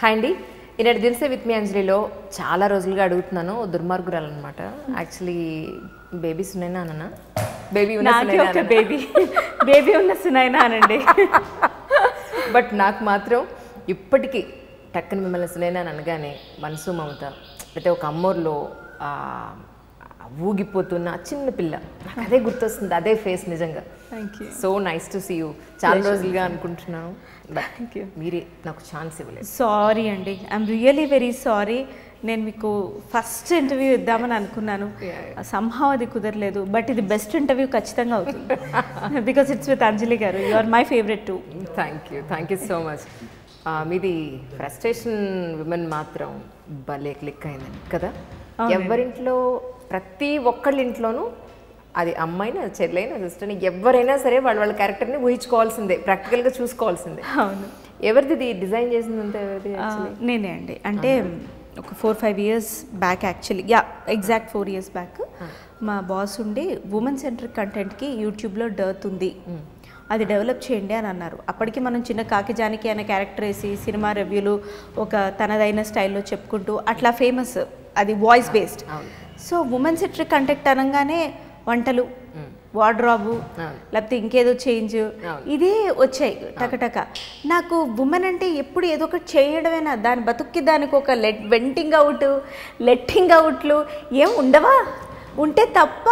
Hi అండి, ఈనాడు దిల్సే with me అంజలిలో చాలా రోజులుగా అడుగుతున్నాను, దుర్మార్గురాలు అనమాట. యాక్చువల్లీ బేబీ సునైనా అన్న, బేబీ బేబీ ఉన్న సునైనా అనండి. బట్ నాకు మాత్రం ఇప్పటికీ టక్కని మిమ్మల్ని సునైనా అని అనగానే మనసు మమత అయితే ఒక అమ్మోర్లో ఊగిపోతున్న చిన్న పిల్ల నాకు అదే గుర్తొస్తుంది, అదే ఫేస్. నిజంగా so nice to see you. చాలా రోజులుగా అనుకుంటున్నాను, బట్ మీరే నాకు ఛాన్స్ ఇవ్వలేదు. సారీ అండి, ఐఎమ్ రియలీ వెరీ సారీ. నేను మీకు ఫస్ట్ ఇంటర్వ్యూ ఇద్దామని అనుకున్నాను, సంహవ్ అది కుదరలేదు. బట్ ఇది బెస్ట్ ఇంటర్వ్యూ ఖచ్చితంగా అవుతుంది, బికాస్ ఇట్స్ విత్ అంజలి గారు. You are my favourite too. Thank you so much. మీది ఫ్రస్ట్రేషన్ విమెన్ మాత్రం భలే క్లిక్ అయిందండి కదా. ఎవరింట్లో ప్రతి ఒక్కళ్ళ ఇంట్లోనూ అది అమ్మాయినా చెల్లైనా సిస్టర్ని ఎవరైనా సరే వాళ్ళ క్యారెక్టర్ని ఊహించుకోవాల్సిందే, ప్రాక్టికల్గా చూసుకోవాల్సిందే. అవును. ఎవరిది డిజైన్ చేసిందంటే ఎవరిది? నేనే అండి. అంటే ఒక 4-5 years back, actually exact 4 years back మా బాస్ ఉండి ఉమెన్ సెంట్రిక్ కంటెంట్కి యూట్యూబ్లో డర్త్ ఉంది, అది డెవలప్ చేయండి అని అన్నారు. అప్పటికి మనం చిన్న కాకి జానకి అనే క్యారెక్టర్ వేసి సినిమా రివ్యూలు ఒక తనదైన స్టైల్లో చెప్పుకుంటూ అట్లా ఫేమస్, అది voice based. So women centric content అనగానే వంటలు, వార్డ్రాబు, లేకపోతే ఇంకేదో చేంజ్, ఇదే వచ్చాయి టకటక. నాకు ఉమెన్ అంటే ఎప్పుడు ఏదో ఒకటి చేయడమేనా, దాని బతుక్కి దానికి ఒక వెంటింగ్ అవుట్, లెట్టింగ్ అవుట్లు ఏం ఉండవా, ఉంటే తప్ప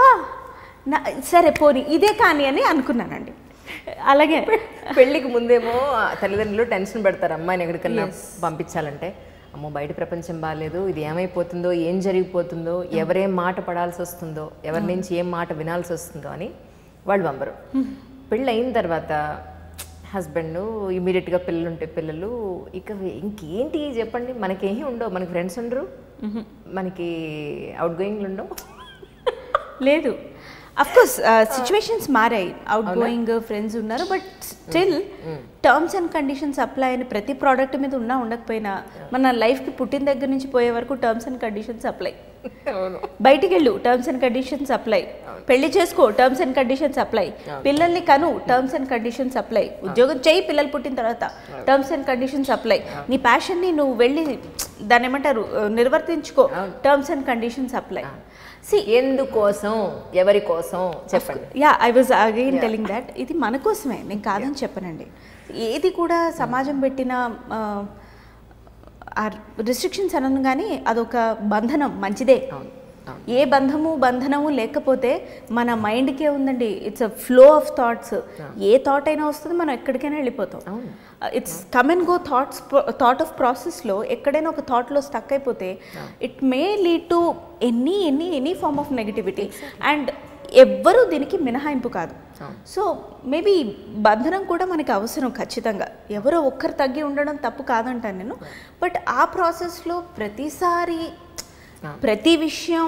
సరే పోనీ ఇదే కానీ అని అనుకున్నానండి. అలాగే పెళ్ళికి ముందేమో తల్లిదండ్రులు టెన్షన్ పెడతారు అమ్మాయిని ఎక్కడికన్నా పంపించాలంటే. అమ్మో బయట ప్రపంచం బాగాలేదు, ఇది ఏమైపోతుందో, ఏం జరిగిపోతుందో, ఎవరేం మాట పడాల్సి వస్తుందో, ఎవరి నుంచి ఏం మాట వినాల్సి వస్తుందో అని వాళ్ళు పంపరు. పెళ్ళి అయిన తర్వాత హస్బెండ్, ఇమీడియట్గా పిల్లలు ఉంటే పిల్లలు, ఇక ఇంకేంటి చెప్పండి, మనకేమీ ఉండవు, మనకి ఫ్రెండ్స్ ఉండరు, మనకి అవుట్ గోయింగ్లు ఉండవు. లేదు, అఫ్కోర్స్ సిచ్యువేషన్స్ మారాయి, అవుట్ గోయింగ్ ఫ్రెండ్స్ ఉన్నారు, but still terms and conditions apply అని ప్రతి ప్రోడక్ట్ మీద ఉన్నా ఉండకపోయినా మన లైఫ్కి పుట్టిన దగ్గర నుంచి పోయే వరకు టర్మ్స్ అండ్ కండిషన్స్ అప్లై. బయటికి వెళ్ళు, టర్మ్స్ అండ్ కండిషన్స్ అప్లై. పెళ్లి చేసుకో, టర్మ్స్ అండ్ కండిషన్స్ అప్లై. పిల్లల్ని కను, టర్మ్స్ అండ్ కండిషన్స్ అప్లై. ఉద్యోగం చేయి పిల్లలు పుట్టిన తర్వాత, టర్మ్స్ అండ్ కండిషన్స్ అప్లై. నీ ప్యాషన్ని నువ్వు వెళ్ళి దాన్ని ఏమంటారు నిర్వర్తించుకో, టర్మ్స్ అండ్ కండిషన్స్ అప్లై. ఎందుకోసం, ఎవరి కోసం చెప్పండి. I was again telling that ఇది మన కోసమే, నేను కాదని చెప్పనండి. ఏది కూడా సమాజం పెట్టిన రిస్ట్రిక్షన్స్ అనను, కానీ అదొక బంధనం, మంచిదే. ఏ బంధనము లేకపోతే మన మైండ్కే ఉందండి, it's a flow of thoughts. ఏ థాట్ అయినా వస్తుంది, మనం ఎక్కడికైనా వెళ్ళిపోతాం. It's come and go thought of ప్రాసెస్లో ఎక్కడైనా ఒక థాట్లో స్టక్ అయిపోతే it may lead to any form of negativity. And ఎవ్వరూ దీనికి మినహాయింపు కాదు. సో మేబీ బంధనం కూడా మనకి అవసరం ఖచ్చితంగా. ఎవరో ఒక్కరు తగ్గి ఉండడం తప్పు కాదంటాను నేను. బట్ ఆ ప్రాసెస్లో ప్రతిసారి ప్రతి విషయం,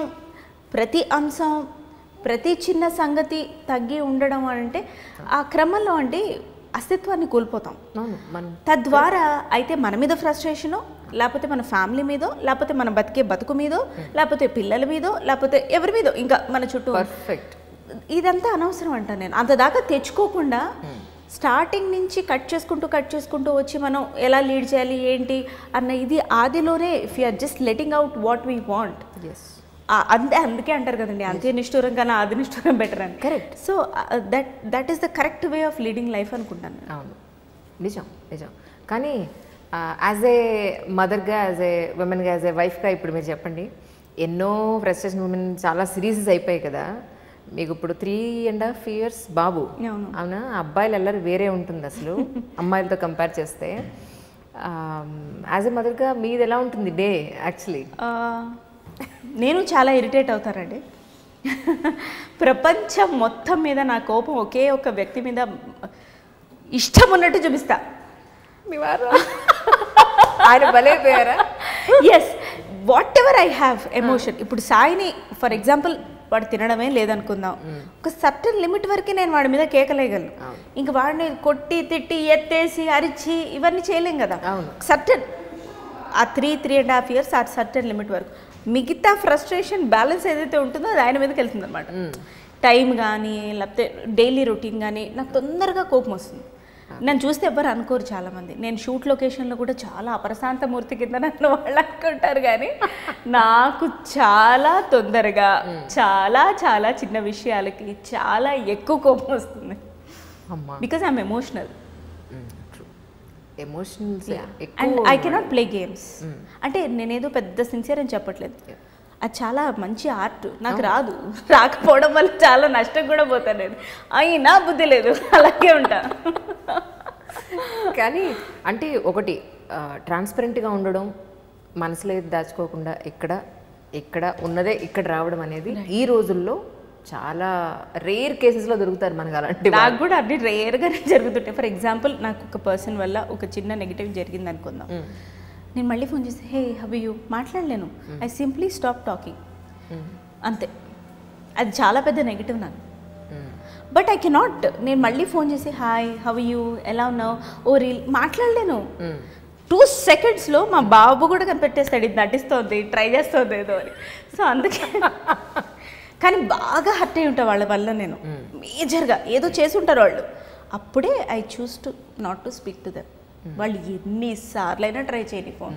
ప్రతి అంశం, ప్రతి చిన్న సంగతి తగ్గి ఉండడం అంటే ఆ క్రమంలో అంటే అస్తిత్వాన్ని కోల్పోతాం. తద్వారా అయితే మన మీద ఫ్రస్ట్రేషనో, లేకపోతే మన ఫ్యామిలీ మీదో, లేకపోతే మన బతుకు మీదో, లేకపోతే పిల్లల మీదో, లేకపోతే ఎవరి మీదో, ఇంకా మన చుట్టూ. ఇదంతా అనవసరం అంటాను నేను. అంతదాకా తెచ్చుకోకుండా స్టార్టింగ్ నుంచి కట్ చేసుకుంటూ వచ్చి మనం ఎలా లీడ్ చేయాలి ఏంటి అన్న ఇది ఆదిలోనే if you are just letting out what we want. అందుకే అంటారు కదండి, అంతే నిష్ఠూరం కన్నా ఆది నిష్ఠూరం బెటర్ అని. Correct. So that is the correct way of leading life అనుకుంటాను. అవును, నిజం. కానీ యాజ్ ఏ మదర్గా, యాజ్ ఏ ఉమెన్గా, యాజ్ ఏ వైఫ్గా ఇప్పుడు మీరు చెప్పండి, ఎన్నో ఫ్రస్ట్రేషన్ ఉమెన్ చాలా సిరీసెస్ అయిపోయాయి కదా. మీకు ఇప్పుడు 3.5 years బాబు, అవునా? అబ్బాయిలు అల్లరి వేరే ఉంటుంది అసలు అమ్మాయిలతో కంపేర్ చేస్తే. యాజ్ ఎ మదర్గా మీది ఎలా ఉంటుంది డే? యాక్చువల్లీ నేను చాలా ఇరిటేట్ అవుతానండి. ప్రపంచం మొత్తం మీద నా కోపం ఒకే ఒక వ్యక్తి మీద ఇష్టం ఉన్నట్టు చూపిస్తా. ఆయన బలైపోయారా? Yes, whatever I have emotion. ఇప్పుడు సాయిని ఫర్ ఎగ్జాంపుల్ వాడు తినడమే లేదనుకుందాం, ఒక సర్టన్ లిమిట్ వరకు నేను వాడి మీద కేకలేయగలను. ఇంక వాడిని కొట్టి తిట్టి ఎత్తేసి అరిచి ఇవన్నీ చేయలేం కదా. సర్టన్ ఆ 3.5 years ఆ సర్టన్ లిమిట్ వరకు. మిగతా ఫ్రస్ట్రేషన్ బ్యాలెన్స్ ఏదైతే ఉంటుందో అది ఆయన మీదకి వెళ్తుంది అనమాట. టైం కానీ లేకపోతే డైలీ రొటీన్ కానీ నాకు తొందరగా కోపం వస్తుంది. నన్ను చూస్తే ఎవ్వరు అనుకోరు చాలామంది. నేను షూట్ లొకేషన్లో కూడా చాలా అప్రశాంత మూర్తి కింద నన్ను వాళ్ళు అనుకుంటారు, కానీ నాకు చాలా తొందరగా చాలా చాలా చిన్న విషయాలకి చాలా ఎక్కువ కోపం వస్తుంది. Because I'm emotional. Emotionals and I cannot play games. అంటే నేనేదో పెద్ద సిన్సియర్ అని చెప్పట్లేదు, అది చాలా మంచి ఆర్ట్, నాకు రాదు. రాకపోవడం వల్ల చాలా నష్టం కూడా పోతాను నేను. అయినా బుద్ధి లేదు, అలాగే ఉంటా. కానీ అంటే ఒకటి ట్రాన్స్పరెంట్గా ఉండడం, మనసులో ఏది దాచుకోకుండా ఎక్కడ ఉన్నదే ఇక్కడ రావడం అనేది ఈ రోజుల్లో చాలా రేర్ కేసెస్లో దొరుకుతారు మనకు. అలాంటి నాకు కూడా అన్ని రేర్గానే జరుగుతుంటాయి. ఫర్ ఎగ్జాంపుల్, నాకు ఒక పర్సన్ వల్ల ఒక చిన్న నెగిటివ్ జరిగింది అనుకుందాం. నేను మళ్ళీ ఫోన్ చేసి హే హవ్ యూ మాట్లాడలేను. ఐ సింప్లీ స్టాప్ టాకింగ్, అంతే. అది చాలా పెద్ద నెగిటివ్ నాకు. బట్ ఐ కెనాట్, నేను మళ్ళీ ఫోన్ చేసి హాయ్ హవ్ యూ ఎలా ఉన్నావు ఓ రీల్ మాట్లాడలేను. 2 సెకండ్స్లో మా బాబు కూడా కనిపెట్టేస్తాడు, ఇది నటిస్తోంది, ట్రై చేస్తుంది ఏదో అని. సో అందుకే కానీ బాగా హర్ట్ అయి ఉంటా వాళ్ళ వల్ల. నేను మేజర్గా ఏదో చేసి ఉంటారు వాళ్ళు, అప్పుడే I choose to not to speak to them. వాళ్ళు ఎన్నిసార్లైనా ట్రై చేయని ఫోన్.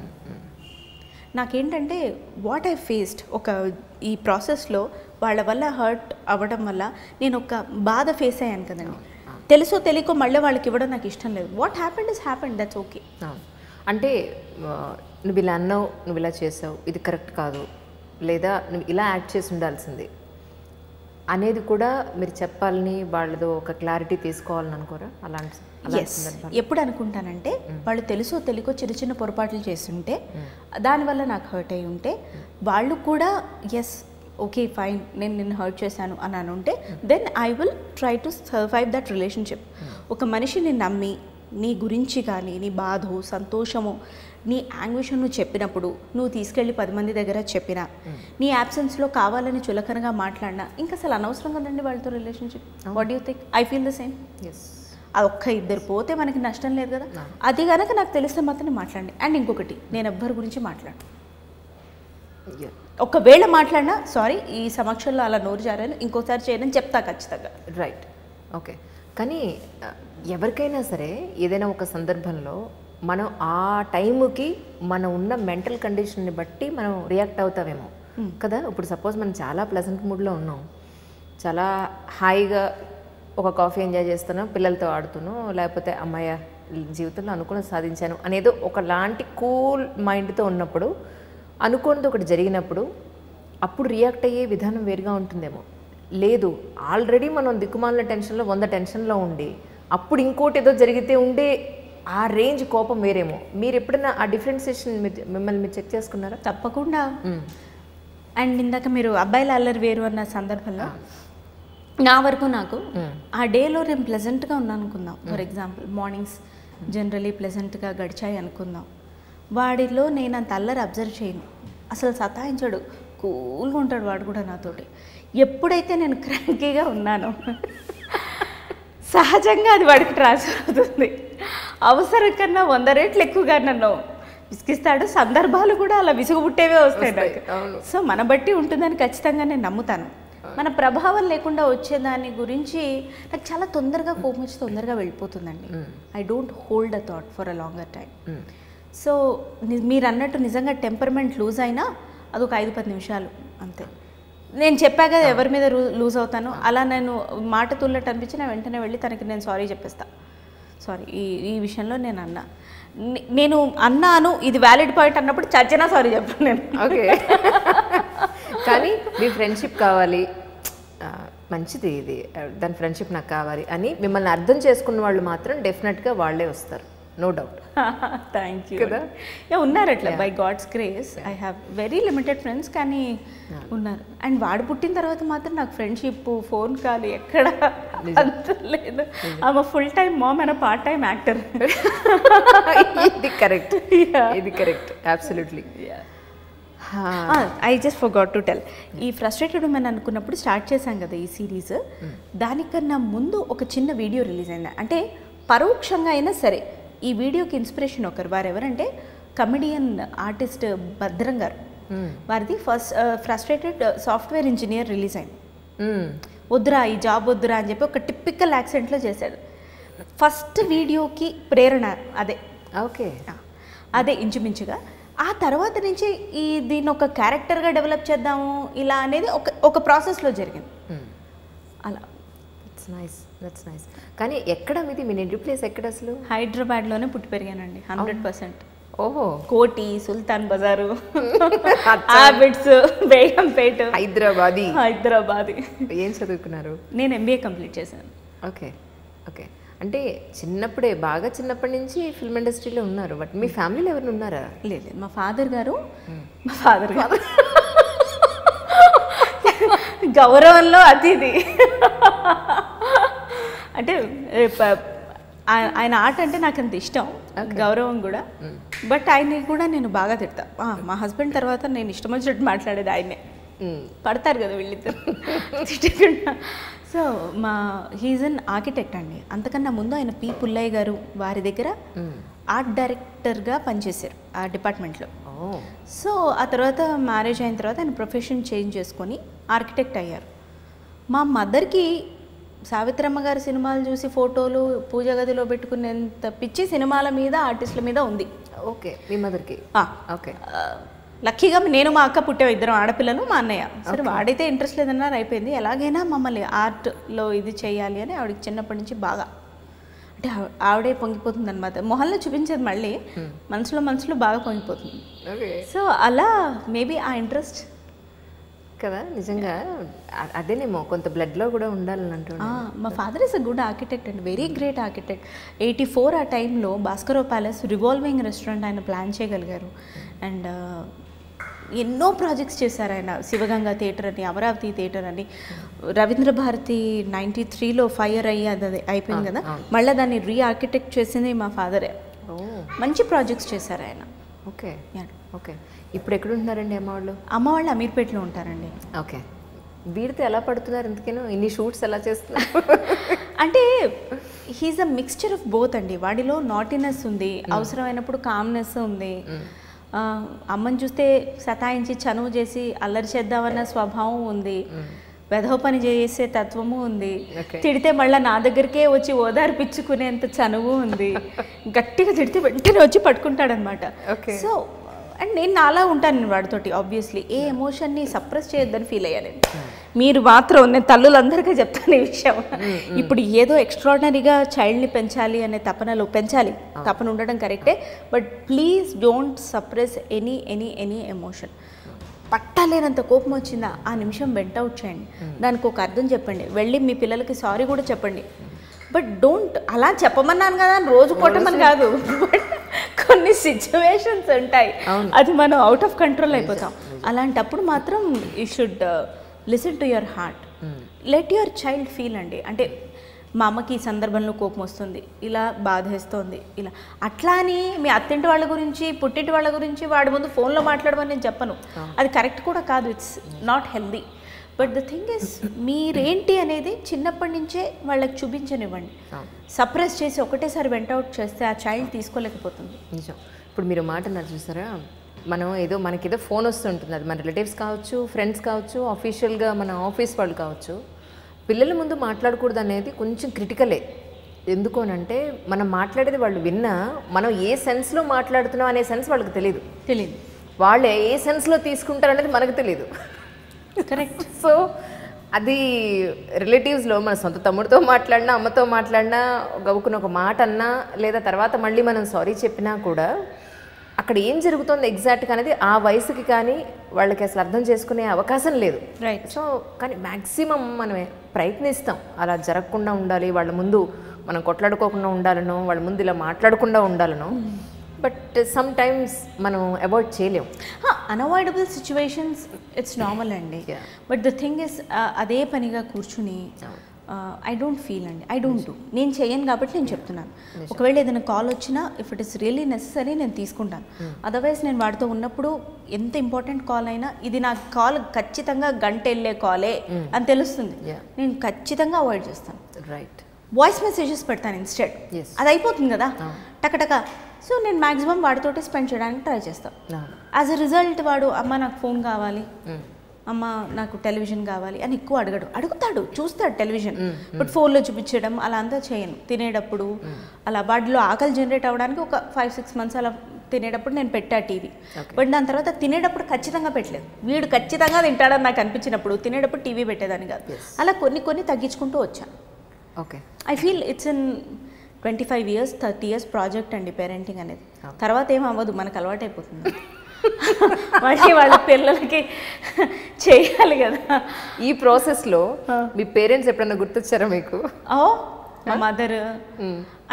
నాకేంటంటే వాట్ ఐ ఫేస్డ్ ఈ ప్రాసెస్లో వాళ్ళ వల్ల హర్ట్ అవ్వడం వల్ల నేను ఒక బాధ ఫేస్ అయ్యాను కదండి. తెలుసో తెలియకో మళ్ళీ వాళ్ళకి ఇవ్వడం నాకు ఇష్టం లేదు. What happened is happened, that's okay. అంటే నువ్వు ఇలా అన్నావు, నువ్వు ఇలా చేసావు, ఇది కరెక్ట్ కాదు, లేదా నువ్వు ఇలా యాక్ట్ చేసి ఉండాల్సింది అనేది కూడా మీరు చెప్పాలని, వాళ్ళతో ఒక క్లారిటీ తీసుకోవాలని అనుకోరా? అలాంటి ఎప్పుడు అనుకుంటానంటే వాళ్ళు తెలుసో తెలియకో చిన్న చిన్న పొరపాట్లు చేస్తుంటే దానివల్ల నాకు హర్ట్ అయి ఉంటే వాళ్ళు కూడా ఎస్ ఓకే ఫైన్ నేను నిన్ను హర్ట్ చేశాను అని అనుంటే then I will try to survive that relationship. ఒక మనిషిని నమ్మి నీ గురించి కానీ నీ బాధో సంతోషమో నీ యాంగ్విషన్ నువ్వు చెప్పినప్పుడు, నువ్వు తీసుకెళ్ళి 10 మంది దగ్గర చెప్పినా, నీ యాబ్సెన్స్లో కావాలని చులకనగా మాట్లాడినా ఇంకా అసలు అనవసరం కదండి వాళ్ళతో relationship. What do you think? I feel the same. అది ఒక్క ఇద్దరు పోతే మనకి నష్టం లేదు కదా. అది కనుక నాకు తెలిస్తే మాత్రం మాట్లాడండి. అండ్ ఇంకొకటి, నేను ఎవ్వరి గురించి మాట్లాడు, ఒకవేళ మాట్లాడినా సారీ ఈ సమక్షంలో అలా నోరు జారాను, ఇంకోసారి చేయనని చెప్తా ఖచ్చితంగా. Right, okay. కానీ ఎవరికైనా సరే ఏదైనా ఒక సందర్భంలో మనం ఆ టైంకి మనం ఉన్న మెంటల్ కండిషన్ని బట్టి మనం రియాక్ట్ అవుతామేమో కదా. ఇప్పుడు సపోజ్ మనం చాలా ప్లెజెంట్ మూడ్లో ఉన్నాం, చాలా హాయిగా ఒక కాఫీ ఎంజాయ్ చేస్తున్నాం, పిల్లలతో ఆడుతున్నాం, లేకపోతే అమ్మాయ జీవితంలో అనుకుని సాధించాను అనేదో ఒకలాంటి కూల్ మైండ్తో ఉన్నప్పుడు అనుకోనిది ఒకటి జరిగినప్పుడు అప్పుడు రియాక్ట్ అయ్యే విధానం వేరుగా ఉంటుందేమో. లేదు, ఆల్రెడీ మనం దిక్కుమాలిన టెన్షన్లో 100 టెన్షన్లో ఉండి అప్పుడు ఇంకోటి ఏదో జరిగితే ఉండే ఆ రేంజ్ కోపం వేరేమో. మీరు ఎప్పుడైనా ఆ డిఫరెన్సియేషన్ మిమ్మల్ని మీరు చెక్ చేసుకున్నారా? తప్పకుండా. అండ్ ఇందాక మీరు అబ్బాయిల అల్లరి వేరు అన్న సందర్భంలో నా వరకు నాకు ఆ డేలో నేను ప్లెజెంట్గా ఉన్నాను అనుకుందాం. ఫర్ ఎగ్జాంపుల్ మార్నింగ్స్ జనరలీ ప్లెజెంట్గా గడిచాయి అనుకుందాం. వాడిలో నేను అంత అల్లరి అబ్జర్వ్ చేయను, అసలు సతాయించాడు, కూల్గా ఉంటాడు వాడు కూడా నాతోటి. ఎప్పుడైతే నేను క్రాంకీగా ఉన్నానో సహజంగా అది వాడికి ట్రాన్స్ఫర్ అవుతుంది. అవసరం కన్నా 100 రెట్లు ఎక్కువగా నన్ను విసిగిస్తాడు. సందర్భాలు కూడా అలా విసుగుబుట్టేవే వస్తాయి నాకు. సో మన బట్టి ఉంటుందని ఖచ్చితంగా నేను నమ్ముతాను. మన ప్రభావం లేకుండా వచ్చేదాని గురించి నాకు చాలా తొందరగా కోపం వచ్చి తొందరగా వెళ్ళిపోతుందండి. I don't hold a thought for a longer time. So మీరు అన్నట్టు నిజంగా టెంపర్మెంట్ లూజ్ అయినా అది ఒక 5-10 నిమిషాలు అంతే. నేను చెప్పాక ఎవరి మీద లూజ్ అవుతాను, అలా నేను మాట తుల్లట్టు అనిపించి నేను వెంటనే వెళ్ళి తనకి నేను సారీ చెప్పేస్తా. సారీ ఈ విషయంలో నేను అన్నాను ఇది వ్యాలిడ్ పాయింట్ అన్నప్పుడు చచ్చినా సారీ చెప్పాను నేను. ఓకే. కానీ మీ ఫ్రెండ్షిప్ కావాలి, మంచిది ఇది, దాని ఫ్రెండ్షిప్ నాకు కావాలి అని మిమ్మల్ని అర్థం చేసుకున్న వాళ్ళు మాత్రం డెఫినెట్గా వాళ్ళే వస్తారు, నో డౌట్. థ్యాంక్ యూ కదా. ఉన్నారు అట్లా by God's grace. I have very limited friends, కానీ ఉన్నారు. అండ్ వాడు పుట్టిన తర్వాత మాత్రం నాకు ఫ్రెండ్షిప్ ఫోన్ కాల్ ఎక్కడ లేదు. ఆమె full time mom and part time actor. ఇది కరెక్ట్, ఇది correct, absolutely. I just forgot to tell, ఈ ఫ్రస్ట్రేటెడ్ ఉమెన్ అనుకున్నప్పుడు స్టార్ట్ చేశాం కదా ఈ సిరీస్, దానికన్నా ముందు ఒక చిన్న వీడియో రిలీజ్ అయింది. అంటే పరోక్షంగా అయినా సరే ఈ వీడియోకి ఇన్స్పిరేషన్ వారు ఎవరంటే కమెడియన్ ఆర్టిస్ట్ భద్రం గారు. వారిది first frustrated software engineer release అయింది. వద్దురా ఈ జాబ్ వద్దురా అని చెప్పి ఒక టిపికల్ యాక్సెంట్లో చేశాడు. ఫస్ట్ వీడియోకి ప్రేరణ అదే. ఓకే, అదే ఇంచుమించుగా. ఆ తర్వాత నుంచి దీన్ని ఒక క్యారెక్టర్గా డెవలప్ చేద్దాము ఇలా అనేది ఒక ప్రాసెస్లో జరిగింది. అలా. That's nice. కానీ ఎక్కడ మీ నేటివ్ ప్లేస్ ఎక్కడ అసలు? హైదరాబాద్లోనే పుట్టి పెరిగానండి 100%. ఓహో. కోటి, సుల్తాన్ బజారు, హ్యాబిట్స్, బేగంపేట. హైదరాబాదీ. ఏం చదువుకున్నారు? నేను MBA కంప్లీట్ చేశాను. Okay okay. అంటే చిన్నప్పుడే, బాగా చిన్నప్పటి నుంచి ఫిల్మ్ ఇండస్ట్రీలో ఉన్నారు. బట్ మీ ఫ్యామిలీలో ఎవరైనా ఉన్నారా? లేదు, మా ఫాదర్ గారు గౌరవంలో అతిథి. అంటే ఆయన ఆట అంటే నాకు అంత ఇష్టం, గౌరవం కూడా. బట్ ఆయన్ని కూడా నేను బాగా తిడతా. మా హస్బెండ్ తర్వాత నేను ఇష్టం వచ్చినట్టు మాట్లాడేది ఆయనే. పడతారు కదా వీళ్ళిద్దరు తిట్టకుండా. సో హీఈస్ అన్ ఆర్కిటెక్ట్ అండి. అంతకన్నా ముందు ఆయన పి పుల్లయ్య గారు వారి దగ్గర ఆర్ట్ డైరెక్టర్గా పనిచేశారు ఆ డిపార్ట్మెంట్లో. సో ఆ తర్వాత మ్యారేజ్ అయిన తర్వాత ఆయన ప్రొఫెషన్ చేంజ్ చేసుకొని ఆర్కిటెక్ట్ అయ్యారు. మా మదర్కి సావిత్రమ్మ గారి సినిమాలు చూసి ఫోటోలు పూజ గదిలో పెట్టుకునేంత పిచ్చి సినిమాల మీద, ఆర్టిస్టుల మీద ఉంది. ఓకే, మీ మదర్కి. ఓకే. లక్కీగా నేను మా అక్క పుట్టాం, ఇద్దరం ఆడపిల్లలు, మా అన్నయ్య. సరే వాడైతే ఇంట్రెస్ట్ లేదన్నారు, అయిపోయింది. ఎలాగైనా మమ్మల్ని ఆర్ట్లో ఇది చేయాలి అని ఆవిడకి చిన్నప్పటి నుంచి బాగా, అంటే ఆవిడే పొంగిపోతుంది అనమాట. మొహంలో చూపించేది మళ్ళీ, మనసులో బాగా పొంగిపోతుంది. సో అలా మేబీ ఆ ఇంట్రెస్ట్ కదా, నిజంగా అదేనేమో కొంత బ్లడ్లో కూడా ఉండాలని అంటున్నా. మా father is a good architect and very great architect. 84 ఆ టైంలో భాస్కరరావు ప్యాలెస్ రివాల్వింగ్ రెస్టారెంట్ ఆయన ప్లాన్ చేయగలిగారు. అండ్ ఎన్నో ప్రాజెక్ట్స్ చేశారు ఆయన. శివగంగా థియేటర్ అని, అమరావతి థియేటర్ అని, రవీంద్ర భారతి 93లో ఫైర్ అయ్యి అది అయిపోయింది కదా, మళ్ళీ దాన్ని ఆర్కిటెక్ట్ చేసింది మా ఫాదరే. మంచి ప్రాజెక్ట్స్ చేశారు ఆయన. Okay okay. ఇప్పుడు ఎక్కడ ఉంటున్నారండి అమ్మ వాళ్ళు అమీర్పేటలో ఉంటారండి. ఓకే. వీడితో ఎలా పడుతున్నారు ఎందుకేనో, ఇన్ని షూట్స్ ఎలా చేస్తున్నారు? అంటే he's a mixture of both అండి. వాడిలో నాటినెస్ ఉంది, అవసరమైనప్పుడు కామ్నెస్ ఉంది. అమ్మని చూస్తే సతాయించి చనువు చేసి అల్లరి చేద్దామన్న స్వభావం ఉంది, వెధవ పని చేసే తత్వము ఉంది, తిడితే మళ్ళీ నా దగ్గరికే వచ్చి ఓదార్పించుకునేంత చనువు ఉంది, గట్టిగా తిడితే వెంటనే వచ్చి పట్టుకుంటాడనమాట. సో అండ్ నేను నాలా ఉంటాను నేను వాడితోటి. ఆబ్వియస్లీ ఏ ఎమోషన్ని సప్రెస్ చేయొద్దని ఫీల్ అయ్యాను నేను. మీరు మాత్రం, నేను తల్లులందరికీ చెప్తాను ఈ విషయం. ఇప్పుడు ఏదో ఎక్స్ట్రాడినరీగా చైల్డ్ని పెంచాలి అనే తపన ఉండడం కరెక్టే, but please don't suppress any emotion. పట్టలేనంత కోపం వచ్చిందా ఆ నిమిషం వెంట అవుట్ చేయండి, దానికి ఒక అర్థం చెప్పండి, వెళ్ళి మీ పిల్లలకి సారీ కూడా చెప్పండి. బట్ డోంట్ అలా చెప్పమన్నాను కదా అని రోజు కొట్టమని కాదు, బట్ కొన్ని సిచ్యువేషన్స్ ఉంటాయి, అది మనం అవుట్ ఆఫ్ కంట్రోల్ అయిపోతాం. అలాంటప్పుడు మాత్రం you should listen to your heart, let your child feel అండి. అంటే మా అమ్మకి ఈ సందర్భంలో కోపం వస్తుంది, ఇలా బాధేస్తోంది, ఇలా అట్లా అని మీ అత్తింటి వాళ్ళ గురించి, పుట్టింటి వాళ్ళ గురించి వాడి ముందు ఫోన్లో మాట్లాడమని నేను చెప్పను, అది కరెక్ట్ కూడా కాదు, it's not healthy. But the thing is, మీరేంటి అనేది చిన్నప్పటి నుంచే వాళ్ళకి చూపించనివ్వండి. సప్రెస్ చేసి ఒకటేసారి వెంట అవుట్ చేస్తే ఆ చైల్డ్ తీసుకోలేకపోతుంది. నిజం. ఇప్పుడు మీరు మాట అన్నారు చూసారా, మనకేదో ఫోన్ వస్తుంటుంది, అది మన రిలేటివ్స్ కావచ్చు, ఫ్రెండ్స్ కావచ్చు, అఫీషియల్గా మన ఆఫీస్ వాళ్ళు కావచ్చు, పిల్లల ముందు మాట్లాడకూడదు అనేది కొంచెం క్రిటికలే. ఎందుకు అనంటే మనం మాట్లాడేది వాళ్ళు విన్నా, మనం ఏ సెన్స్లో మాట్లాడుతున్నాం అనే సెన్స్ వాళ్ళకి తెలియదు, వాళ్ళే ఏ సెన్స్లో తీసుకుంటారు అనేది మనకు తెలియదు. కరెక్ట్. సో అది రిలేటివ్స్లో మన సొంత తమ్ముడితో మాట్లాడినా, అమ్మతో మాట్లాడినా, గవ్వుకున్న ఒక మాట అన్నా, లేదా తర్వాత మళ్ళీ మనం సారీ చెప్పినా కూడా అక్కడ ఏం జరుగుతుంది ఎగ్జాక్ట్గా అనేది ఆ వయసుకి కానీ వాళ్ళకి అసలు అర్థం చేసుకునే అవకాశం లేదు. రైట్. సో కానీ మ్యాక్సిమం మనమే ప్రయత్నిస్తాం అలా జరగకుండా ఉండాలి, వాళ్ళ ముందు మనం కొట్లాడుకోకుండా ఉండాలనో, వాళ్ళ ముందు ఇలా మాట్లాడకుండా ఉండాలనో. బట్ సమ్ టైమ్స్ మనం అవాయిడ్ చేయలేము. అన్అవాయిడబుల్ సిచ్యువేషన్స్ ఇట్స్ నార్మల్ అండి. బట్ ద థింగ్ ఇస్, అదే పనిగా కూర్చుని ఐ డోంట్ ఫీల్ అండి, ఐ డోంట్ డూ, నేను చేయను కాబట్టి నేను చెప్తున్నాను. ఒకవేళ ఏదైనా కాల్ వచ్చినా if it is really necessary నేను తీసుకుంటాను. అదర్వైజ్ నేను వాడితో ఉన్నప్పుడు ఎంత ఇంపార్టెంట్ కాల్ అయినా, ఇది నా కాల్ ఖచ్చితంగా గంట వెళ్ళే కాలే అని తెలుస్తుంది, నేను ఖచ్చితంగా అవాయిడ్ చేస్తాను. రైట్. వాయిస్ మెసేజెస్ పెడతాను ఇన్స్టెడ్, అది అయిపోతుంది కదా టకటక. సో నేను మ్యాక్సిమం వాడితోటి స్పెండ్ చేయడానికి ట్రై చేస్తాను. యాజ్ అ రిజల్ట్ వాడు, అమ్మ నాకు ఫోన్ కావాలి, అమ్మ నాకు టెలివిజన్ కావాలి అని ఎక్కువ అడుగుతాడు, చూస్తాడు టెలివిజన్, బట్ ఫోన్లో చూపించడం అలా అంతా చేయను. తినేటప్పుడు అలా వాటిలో ఆకలి జనరేట్ అవ్వడానికి ఒక 5-6 months అలా తినేటప్పుడు నేను పెట్టా టీవీ. బట్ దాని తర్వాత తినేటప్పుడు ఖచ్చితంగా పెట్టలేదు. వీడు ఖచ్చితంగా తింటాడని నాకు అనిపించినప్పుడు తినేటప్పుడు టీవీ పెట్టేదాన్ని కాదు. అలా కొన్ని తగ్గించుకుంటూ వచ్చాను. Okay, I feel it's in 25 years 30 years project అండి పేరెంటింగ్ అనేది. తర్వాత ఏం అవ్వదు, మనకు అలవాటు అయిపోతుంది. మళ్ళీ వాళ్ళ పిల్లలకి చేయాలి కదా. ఈ ప్రాసెస్లో మీ పేరెంట్స్ ఎప్పుడన్నా గుర్తొచ్చారా మీకు? మా మదర్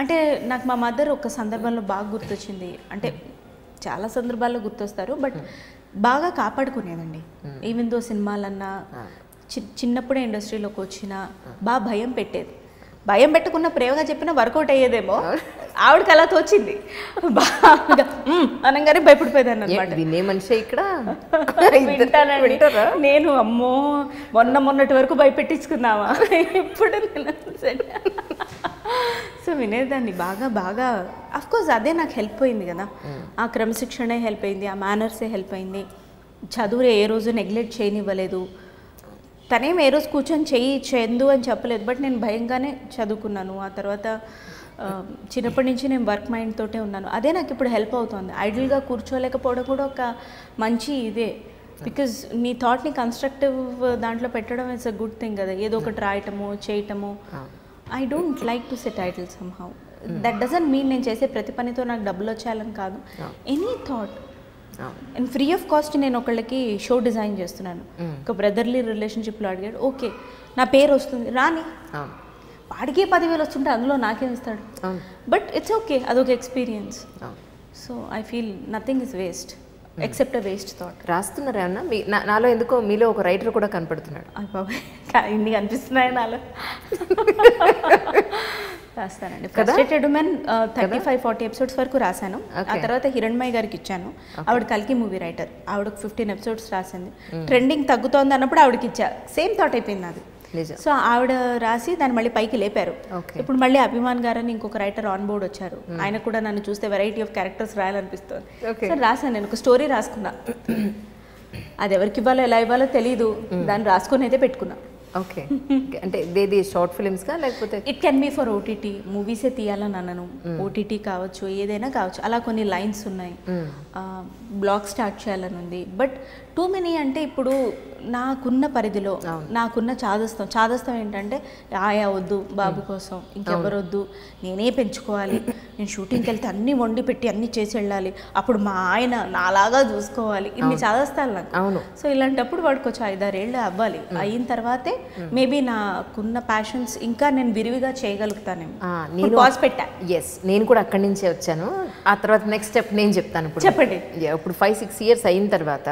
అంటే నాకు మా మదర్ ఒక సందర్భంలో బాగా గుర్తొచ్చింది. అంటే చాలా సందర్భాల్లో గుర్తొస్తారు, బట్ బాగా కాపాడుకునేదండి. ఈవెన్ దో సినిమాలన్నా చిన్నప్పుడే ఇండస్ట్రీలోకి వచ్చినా బాగా భయం పెట్టేది. భయం పెట్టుకున్న ప్రేమగా చెప్పినా వర్కౌట్ అయ్యేదేమో, ఆవిడకి అలా తోచింది. బాగా అనగానే భయపడిపోయేదాన్ని అనమాట. వినే మనిషి ఇక్కడ వింటారా? నేను అమ్మో మొన్నటి వరకు భయపెట్టించుకున్నావా, ఇప్పుడు సో వినేదాన్ని బాగా. అఫ్కోర్స్ అదే నాకు హెల్ప్ అయింది కదా. ఆ క్రమశిక్షణే హెల్ప్ అయింది, ఆ మేనర్సే హెల్ప్ అయింది. చదువు ఏ రోజు నెగ్లెక్ట్ చేయనివ్వలేదు. తనేం ఏ రోజు కూర్చొని చెందు అని చెప్పలేదు, బట్ నేను భయంగానే చదువుకున్నాను. ఆ తర్వాత చిన్నప్పటి నుంచి నేను వర్క్ మైండ్ తోటే ఉన్నాను. అదే నాకు ఇప్పుడు హెల్ప్ అవుతుంది. ఐడియల్గా కూర్చోలేకపోవడం కూడా ఒక మంచి ఇదే, బికాజ్ నీ థాట్ని కన్స్ట్రక్టివ్ దాంట్లో పెట్టడం ఇట్స్ అ గుడ్ థింగ్ కదా. ఏదో ఒకటి రాయటము చేయటము. I don't like to set idle somehow. That doesn't mean నేను చేసే ప్రతి పనితో నాకు డబ్బులు వచ్చేయాలని కాదు. Any thought and free of cost. నేను ఒకళ్ళకి షో డిజైన్ చేస్తున్నాను. ఒక బ్రదర్లీ రిలేషన్షిప్లో అడిగాడు, ఓకే నా పేరు వస్తుంది రాని, వాడికే 10,000 వస్తుంటే అందులో నాకేం ఇస్తాడు, బట్ ఇట్స్ ఓకే, అదొక experience. So I feel nothing is waste except a waste thought. రాస్తున్నారా అన్న? నాలో ఎందుకో మీలో ఒక రైటర్ కూడా కనపడుతున్నాడు. ఇన్ని కనిపిస్తున్నాయి నాలో. రాస్తానండి. ఫ్రస్ట్రేటెడ్ ఉమెన్ 35-40 episodes వరకు రాశాను. ఆ తర్వాత హిరణ్మయ్య గారికి ఇచ్చాను. ఆవిడ కల్కి మూవీ రైటర్. ఆవిడకు 15 episodes రాసింది. ట్రెండింగ్ తగ్గుతోంది అన్నప్పుడు ఆవిడకి ఇచ్చా. సేమ్ థాట్ అయిపోయింది అది. సో ఆవిడ రాసి దాన్ని మళ్ళీ పైకి లేపారు. ఇప్పుడు మళ్ళీ అభిమాన్ గారని ఇంకొక రైటర్ ఆన్ బోర్డ్ వచ్చారు. ఆయన కూడా నన్ను చూస్తే వెరైటీ ఆఫ్ క్యారెక్టర్స్ రాయాలనిపిస్తుంది. సో రాశాను, నేను ఒక స్టోరీ రాసుకున్నా. అది ఎవరికి ఇవ్వాలో ఎలా ఇవ్వాలో తెలీదు, దాన్ని రాసుకొని అయితే పెట్టుకున్నా. ఓకే, అంటే ఇది షార్ట్ ఫిల్మ్స్గా లేకపోతే? It can be for OTT, మూవీసే తీయాలని అన్నాను. ఓటీటీ కావచ్చు, ఏదైనా కావచ్చు. అలా కొన్ని లైన్స్ ఉన్నాయి. బ్లాగ్ స్టార్ట్ చేయాలని ఉంది. బట్ టూ మెనీ అంటే ఇప్పుడు నాకున్న పరిధిలో నాకున్న చాదస్తం ఏంటంటే ఆయా వద్దు, బాబు కోసం ఇంకెవరు వద్దు, నేనే పెంచుకోవాలి, నేను షూటింగ్కి వెళ్తే అన్నీ వండి పెట్టి అన్నీ చేసి వెళ్ళాలి, అప్పుడు మా ఆయన నాలాగా చూసుకోవాలి, ఇన్ని చాదస్తాను నాకు. అవును. సో ఇలాంటప్పుడు వాడికి వచ్చి 5-6 ఏళ్ళు అవ్వాలి. అయిన తర్వాతే మేబీ నాకున్న ప్యాషన్స్ ఇంకా నేను విరివిగా చేయగలుగుతానేమో. నేను పాజ్ పెట్టా. ఎస్, నేను కూడా అక్కడి నుంచే వచ్చాను. ఆ తర్వాత నెక్స్ట్ స్టెప్ నేను చెప్తాను. ఇప్పుడు చెప్పండి. ఇప్పుడు 5-6 years అయిన తర్వాత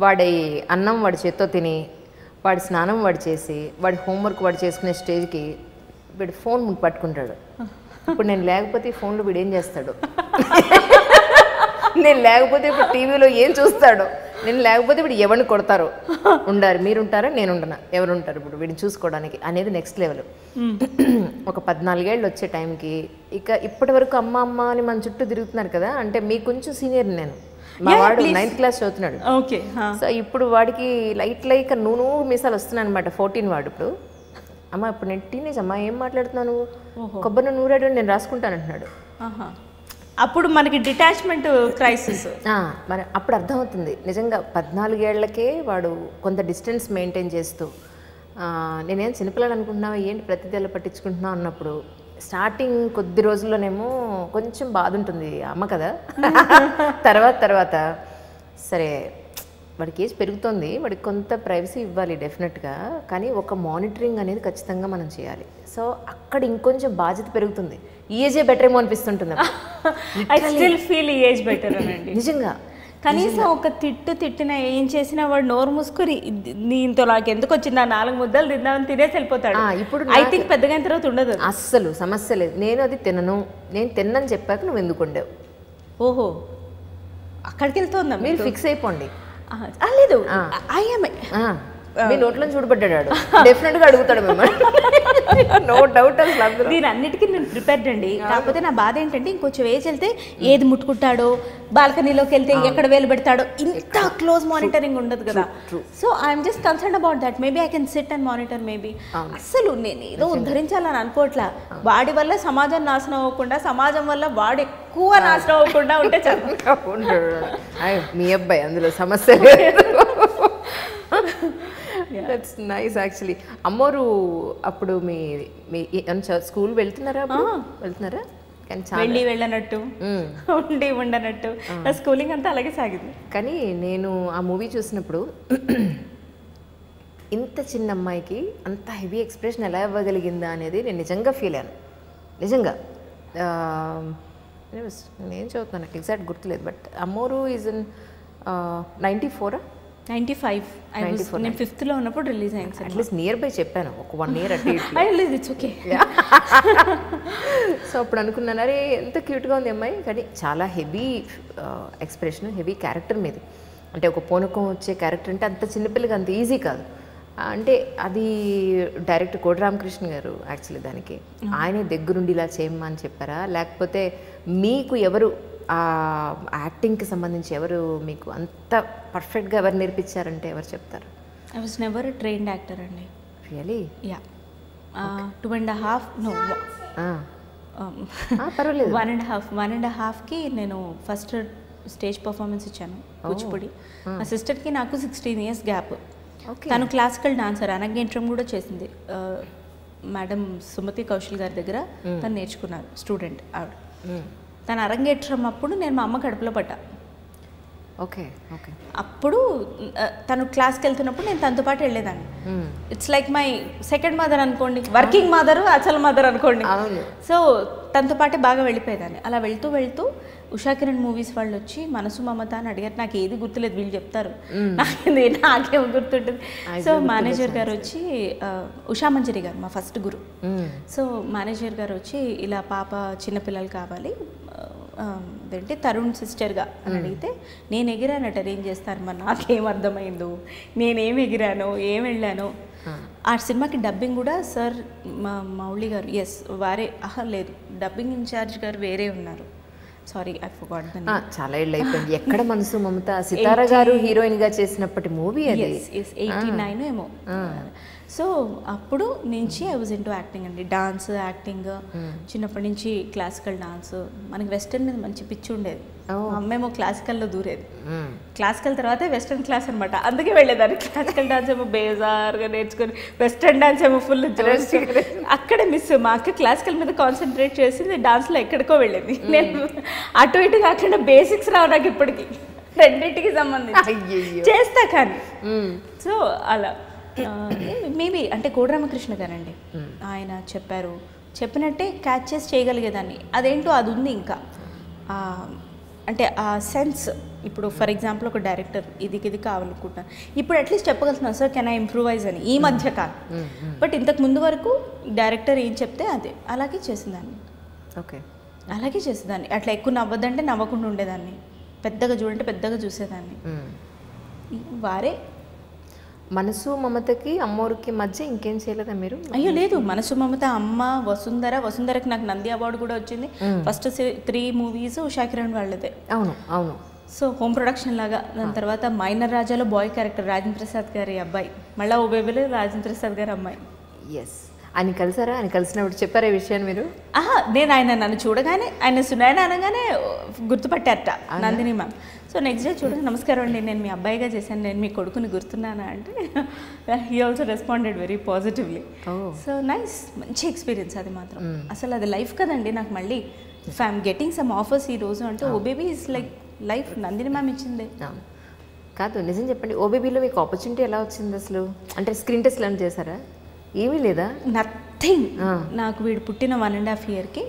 వాడి అన్నం వాడి చేత్తో తిని, వాడి స్నానం వాడు చేసి, వాడి హోంవర్క్ వాడు చేసుకునే స్టేజ్కి వీడు ఫోన్ పట్టుకుంటాడు. ఇప్పుడు నేను లేకపోతే ఈ ఫోన్లో వీడు ఏం చేస్తాడు, నేను లేకపోతే ఇప్పుడు టీవీలో ఏం చూస్తాడు, నేను లేకపోతే ఇప్పుడు ఎవరిని కొడతారు, ఉండారు మీరు ఉంటారా నేను ఉండనా, ఎవరు ఉంటారు ఇప్పుడు వీడిని చూసుకోవడానికి అనేది నెక్స్ట్ లెవెల్. ఒక 14 ఏళ్ళు వచ్చే టైంకి ఇక ఇప్పటి వరకు అమ్మ అమ్మ అని మన చుట్టూ తిరుగుతున్నారు కదా. అంటే మీకు కొంచెం సీనియర్ నేను, మా వాడు 9th class చదువుతున్నాడు. ఓకే. సో ఇప్పుడు వాడికి లైక్ నూనె మీసాలు వస్తున్నాయి అనమాట. 14 వాడు ఇప్పుడు. అమ్మ ఇప్పుడు నేను టీనేజ్ అమ్మా, ఏం మాట్లాడుతున్నాను, కొబ్బరి నూరాడు నేను రాసుకుంటాను అంటున్నాడు. అప్పుడు మనకి డిటాచ్మెంట్ క్రైసిస్. మరి అప్పుడు అర్థమవుతుంది నిజంగా 14 ఏళ్లకే వాడు కొంత డిస్టెన్స్ మెయింటైన్ చేస్తూ, నేనేం చిన్నపిల్లలు అనుకుంటున్నావా ఏంటి ప్రతిదీ పట్టించుకుంటున్నావు అన్నప్పుడు స్టార్టింగ్ కొద్ది రోజుల్లోనేమో కొంచెం బాధ ఉంటుంది, అమ్మ కదా. తర్వాత సరే వాడికి ఏజ్ పెరుగుతుంది, వాడికి కొంత ప్రైవసీ ఇవ్వాలి డెఫినెట్గా, కానీ ఒక మానిటరింగ్ అనేది ఖచ్చితంగా మనం చేయాలి. సో అక్కడ ఇంకొంచెం బాధ్యత పెరుగుతుంది. ఈ ఏజే బెటర్ ఏమో అనిపిస్తుంటుంది. ఐ స్టిల్ ఫీల్ ఈ ఏజ్ బెటర్ అనండి నిజంగా. కనీసం ఒక తిట్టినా ఏం చేసినా వాడు నోరు మూసుకొని దీంతో నాకు ఎందుకు వచ్చింది, 4 ముద్దలు తిందామని తినేసి వెళ్ళిపోతాడు. ఇప్పుడు ఐ థింక్ పెద్దగా అయిన తర్వాత ఉండదు అస్సలు సమస్య లేదు. నేను అది తినను, నేను తిన్నని చెప్పాక నువ్వు ఎందుకు ఉండవు. ఓహో, అక్కడికి వెళ్తుందా? మీరు ఫిక్స్ అయిపోండి. లేదు మీ నోట్లో చూడబడ్డాడు డెఫినెట్ గా అడుగుతాడు మిమ్మల్ని, నో డౌట్. అసలు దీని అన్నిటికీ నేను ప్రిపేర్డ్ అండి. కాకపోతే నా బాధ ఏంటంటే ఇంకొంచెం ఏజ్ వెళ్తే ఏది ముట్టుకుంటాడో, బాల్కనీలోకి వెళ్తే ఎక్కడ వేలు పెడతాడో, ఇంత క్లోజ్ మానిటరింగ్ ఉండదు కదా. So I'm just concern about that. Maybe I can SIT and monitor maybe. అసలు నేను ఏదో ఉద్ధరించాలని అనుకోవట్లా. వాడి వల్ల సమాజం నాశనం అవ్వకుండా, సమాజం వల్ల వాడు ఎక్కువ నాశనం అవ్వకుండా ఉంటే చాలు. మీ అబ్బాయి అందులో సమస్య లేదు. That's nice actually. అమ్మోరు అప్పుడు మీ స్కూల్ వెళ్తున్నారా? వెళ్తున్నారా? కానీ వెళ్ళి వెళ్ళనట్టు, ఉండి ఉండనట్టు నా స్కూలింగ్ అంతా అలాగే సాగింది. కానీ నేను ఆ మూవీ చూసినప్పుడు ఇంత చిన్న అమ్మాయికి అంత హెవీ ఎక్స్ప్రెషన్ ఎలా ఇవ్వగలిగిందా అనేది నేను నిజంగా ఫీల్ అయ్యాను. నిజంగా నేను చదువుతాను, నాకు ఎగ్జాక్ట్ గుర్తులేదు. But Ammoru is in 94 95. నేను 5th లో ఉన్నప్పుడు రిలీజ్ అయింది. అట్లీస్ట్ నియర్ బై చెప్పాను, ఒక 1 year అటు ఇట్స్ ఓకే. సో అప్పుడు అనుకున్నాను, అరే ఎంత క్యూట్గా ఉంది అమ్మాయి, కానీ చాలా హెవీ ఎక్స్ప్రెషన్, హెవీ క్యారెక్టర్ మీద. అంటే ఒక పూనకం వచ్చే క్యారెక్టర్ అంటే అంత చిన్నపిల్లకి అంత ఈజీ కాదు. అంటే అది డైరెక్టర్ కోటి రామకృష్ణ గారు యాక్చువల్లీ దానికి ఆయనే దగ్గరుండి ఇలా చేయమ్మా అని చెప్పారా, లేకపోతే మీకు ఎవరు ఆ యాక్టింగ్కి సంబంధించి ఎవరు మీకు అంత పర్ఫెక్ట్గా ఎవరు నేర్పించారంటే ఎవరు చెప్తారు? I was never trained actor అండి. రియలీ? యా. 2.5 నో పర్వాలేదు 1.5కి నేను ఫస్ట్ స్టేజ్ పర్ఫార్మెన్స్ ఇచ్చాను కూచిపూడి. మా సిస్టర్కి నాకు 16 years గ్యాప్. తను క్లాసికల్ డాన్సర్, అరంగేట్రం కూడా చేసింది. మేడం సుమతి కౌశల్ గారి దగ్గర తను నేర్చుకున్నారు, స్టూడెంట్ ఆవిడ. తను అరంగేట్రం అప్పుడు నేను మా అమ్మ కడుపులో పడ్డా. Okay okay. అప్పుడు తను క్లాస్కి వెళ్తున్నప్పుడు నేను తనతో పాటు వెళ్ళేదాన్ని. It's like my second mother అనుకోండి, వర్కింగ్ మదర్, అసలు మదర్ అనుకోండి. సో తనతో పాటే బాగా వెళ్ళిపోయేదాన్ని. అలా వెళ్తూ వెళ్తూ ఉషా కిరణ్ మూవీస్ వాళ్ళు వచ్చి మనసు మమత అని అడిగారు. నాకు ఏది గుర్తులేదు, వీళ్ళు చెప్తారు, నాకేమో గుర్తుంటుంది. సో మేనేజర్ గారు వచ్చి, ఉషా మంజరి గారు మా ఫస్ట్ గురు. సో మేనేజర్ గారు వచ్చి ఇలా పాప చిన్నపిల్లలు కావాలి, అదేంటి తరుణ్ సిస్టర్గా అని అడిగితే నేను ఎగిరానట, ఏం చేస్తాను మరి నాకేం అర్థమైందో, నేనేం ఎగిరానో ఏం వెళ్ళానో. ఆ సినిమాకి డబ్బింగ్ కూడా సార్ మౌళి గారు, ఎస్ వారే, లేదు డబ్బింగ్ ఇన్ఛార్జ్ గారు వేరే ఉన్నారు, sorry I forgot the name. చాలా ఏళ్ళు అయిపోయింది. ఎక్కడ మనసు మమత, సితార గారు హీరోయిన్ గా చేసినప్పటి మూవీ అది. 89 ఏమో. సో అప్పుడు నుంచి ఐ వాజ్ ఇంటూ యాక్టింగ్ అండి. డాన్స్, యాక్టింగ్, చిన్నప్పటి నుంచి క్లాసికల్ డాన్స్. మనకి వెస్టర్న్ మీద మంచి పిచ్చి ఉండేది. మా అమ్మేమో క్లాసికల్లో దూరేది. క్లాసికల్ తర్వాతే వెస్టర్న్ క్లాస్ అనమాట, అందుకే వెళ్ళేదాన్ని. క్లాసికల్ డాన్స్ ఏమో బేజార్గా నేర్చుకొని, వెస్టర్న్ డాన్స్ ఏమో ఫుల్ అక్కడే మిస్. మా అక్క క్లాసికల్ మీద కాన్సన్ట్రేట్ చేసింది, డాన్స్లో ఎక్కడికో వెళ్ళేది. నేను అటు ఇటు కాకుండా బేసిక్స్ రావు నాకు ఇప్పటికి, రెండింటికి సంబంధించి చేస్తా కానీ. సో అలా మేబీ అంటే కోటి రామకృష్ణ గారండి, ఆయన చెప్పారు, చెప్పినట్టే క్యాచ్ చేసి చేయగలిగేదాన్ని. అదేంటో అది ఉంది ఇంకా, అంటే ఆ సెన్స్. ఇప్పుడు ఫర్ ఎగ్జాంపుల్ ఒక డైరెక్టర్ ఇది కావాలనుకుంటున్నాను, ఇప్పుడు అట్లీస్ట్ చెప్పగలుగుతున్నాను సార్ కెన్ ఐ ఇంప్రూవైజ్ అని, ఈ మధ్య కాదు. బట్ ఇంతకు ముందు వరకు డైరెక్టర్ ఏం చెప్తే అదే అలాగే చేసేదాన్ని. ఓకే, అలాగే చేసేదాన్ని. అట్లా ఎక్కువ నవ్వద్దంటే నవ్వకుండా ఉండేదాన్ని, పెద్దగా చూడంటే పెద్దగా చూసేదాన్ని. వారే మనసు మమతకి అమ్మోరికి మధ్య ఇంకేం చేయలేదా మీరు? అయ్యో లేదు, మనసు మమత, అమ్మ, వసుంధరకి నాకు నంది అవార్డు కూడా వచ్చింది. ఫస్ట్ 3 movies ఉషా కిరణ్ వాళ్ళదే. అవును అవును. సో హోమ్ ప్రొడక్షన్ లాగా. దాని తర్వాత మైనర్ రాజాలో బాయ్ క్యారెక్టర్, రాజేంద్ర ప్రసాద్ గారి అబ్బాయి. మళ్ళీ ఓ బేబీలో రాజేంద్ర ప్రసాద్ గారి అమ్మాయి. ఎస్. ఆయన కలిసారా? ఆయన కలిసినప్పుడు చెప్పారా ఈ విషయాన్ని మీరు? నేను నన్ను చూడగానే, ఆయన సునాయన అనగానే గుర్తుపట్టారట Nandini ma'am. So next day చూడగా, నమస్కారం అండి, నేను మీ అబ్బాయిగా చేశాను, నేను మీ కొడుకుని గుర్తున్నానా అంటే he also responded very positively. So nice, మంచి ఎక్స్పీరియన్స్ అది మాత్రం. అసలు అది లైఫ్ కదండి నాకు. మళ్ళీ if I'm getting some offers ఈ రోజు అంటే oh baby is like life. Nandini ma'am ఇచ్చిందే కాదు. నిజం చెప్పండి, ఓ బేబీలో మీకు ఆపర్చునిటీ ఎలా వచ్చింది అసలు? అంటే స్క్రీన్ టెస్ట్ లాంటి చేశారా? ఏమీ లేదా? నథింగ్. నాకు వీడు పుట్టిన 1.5 yearకి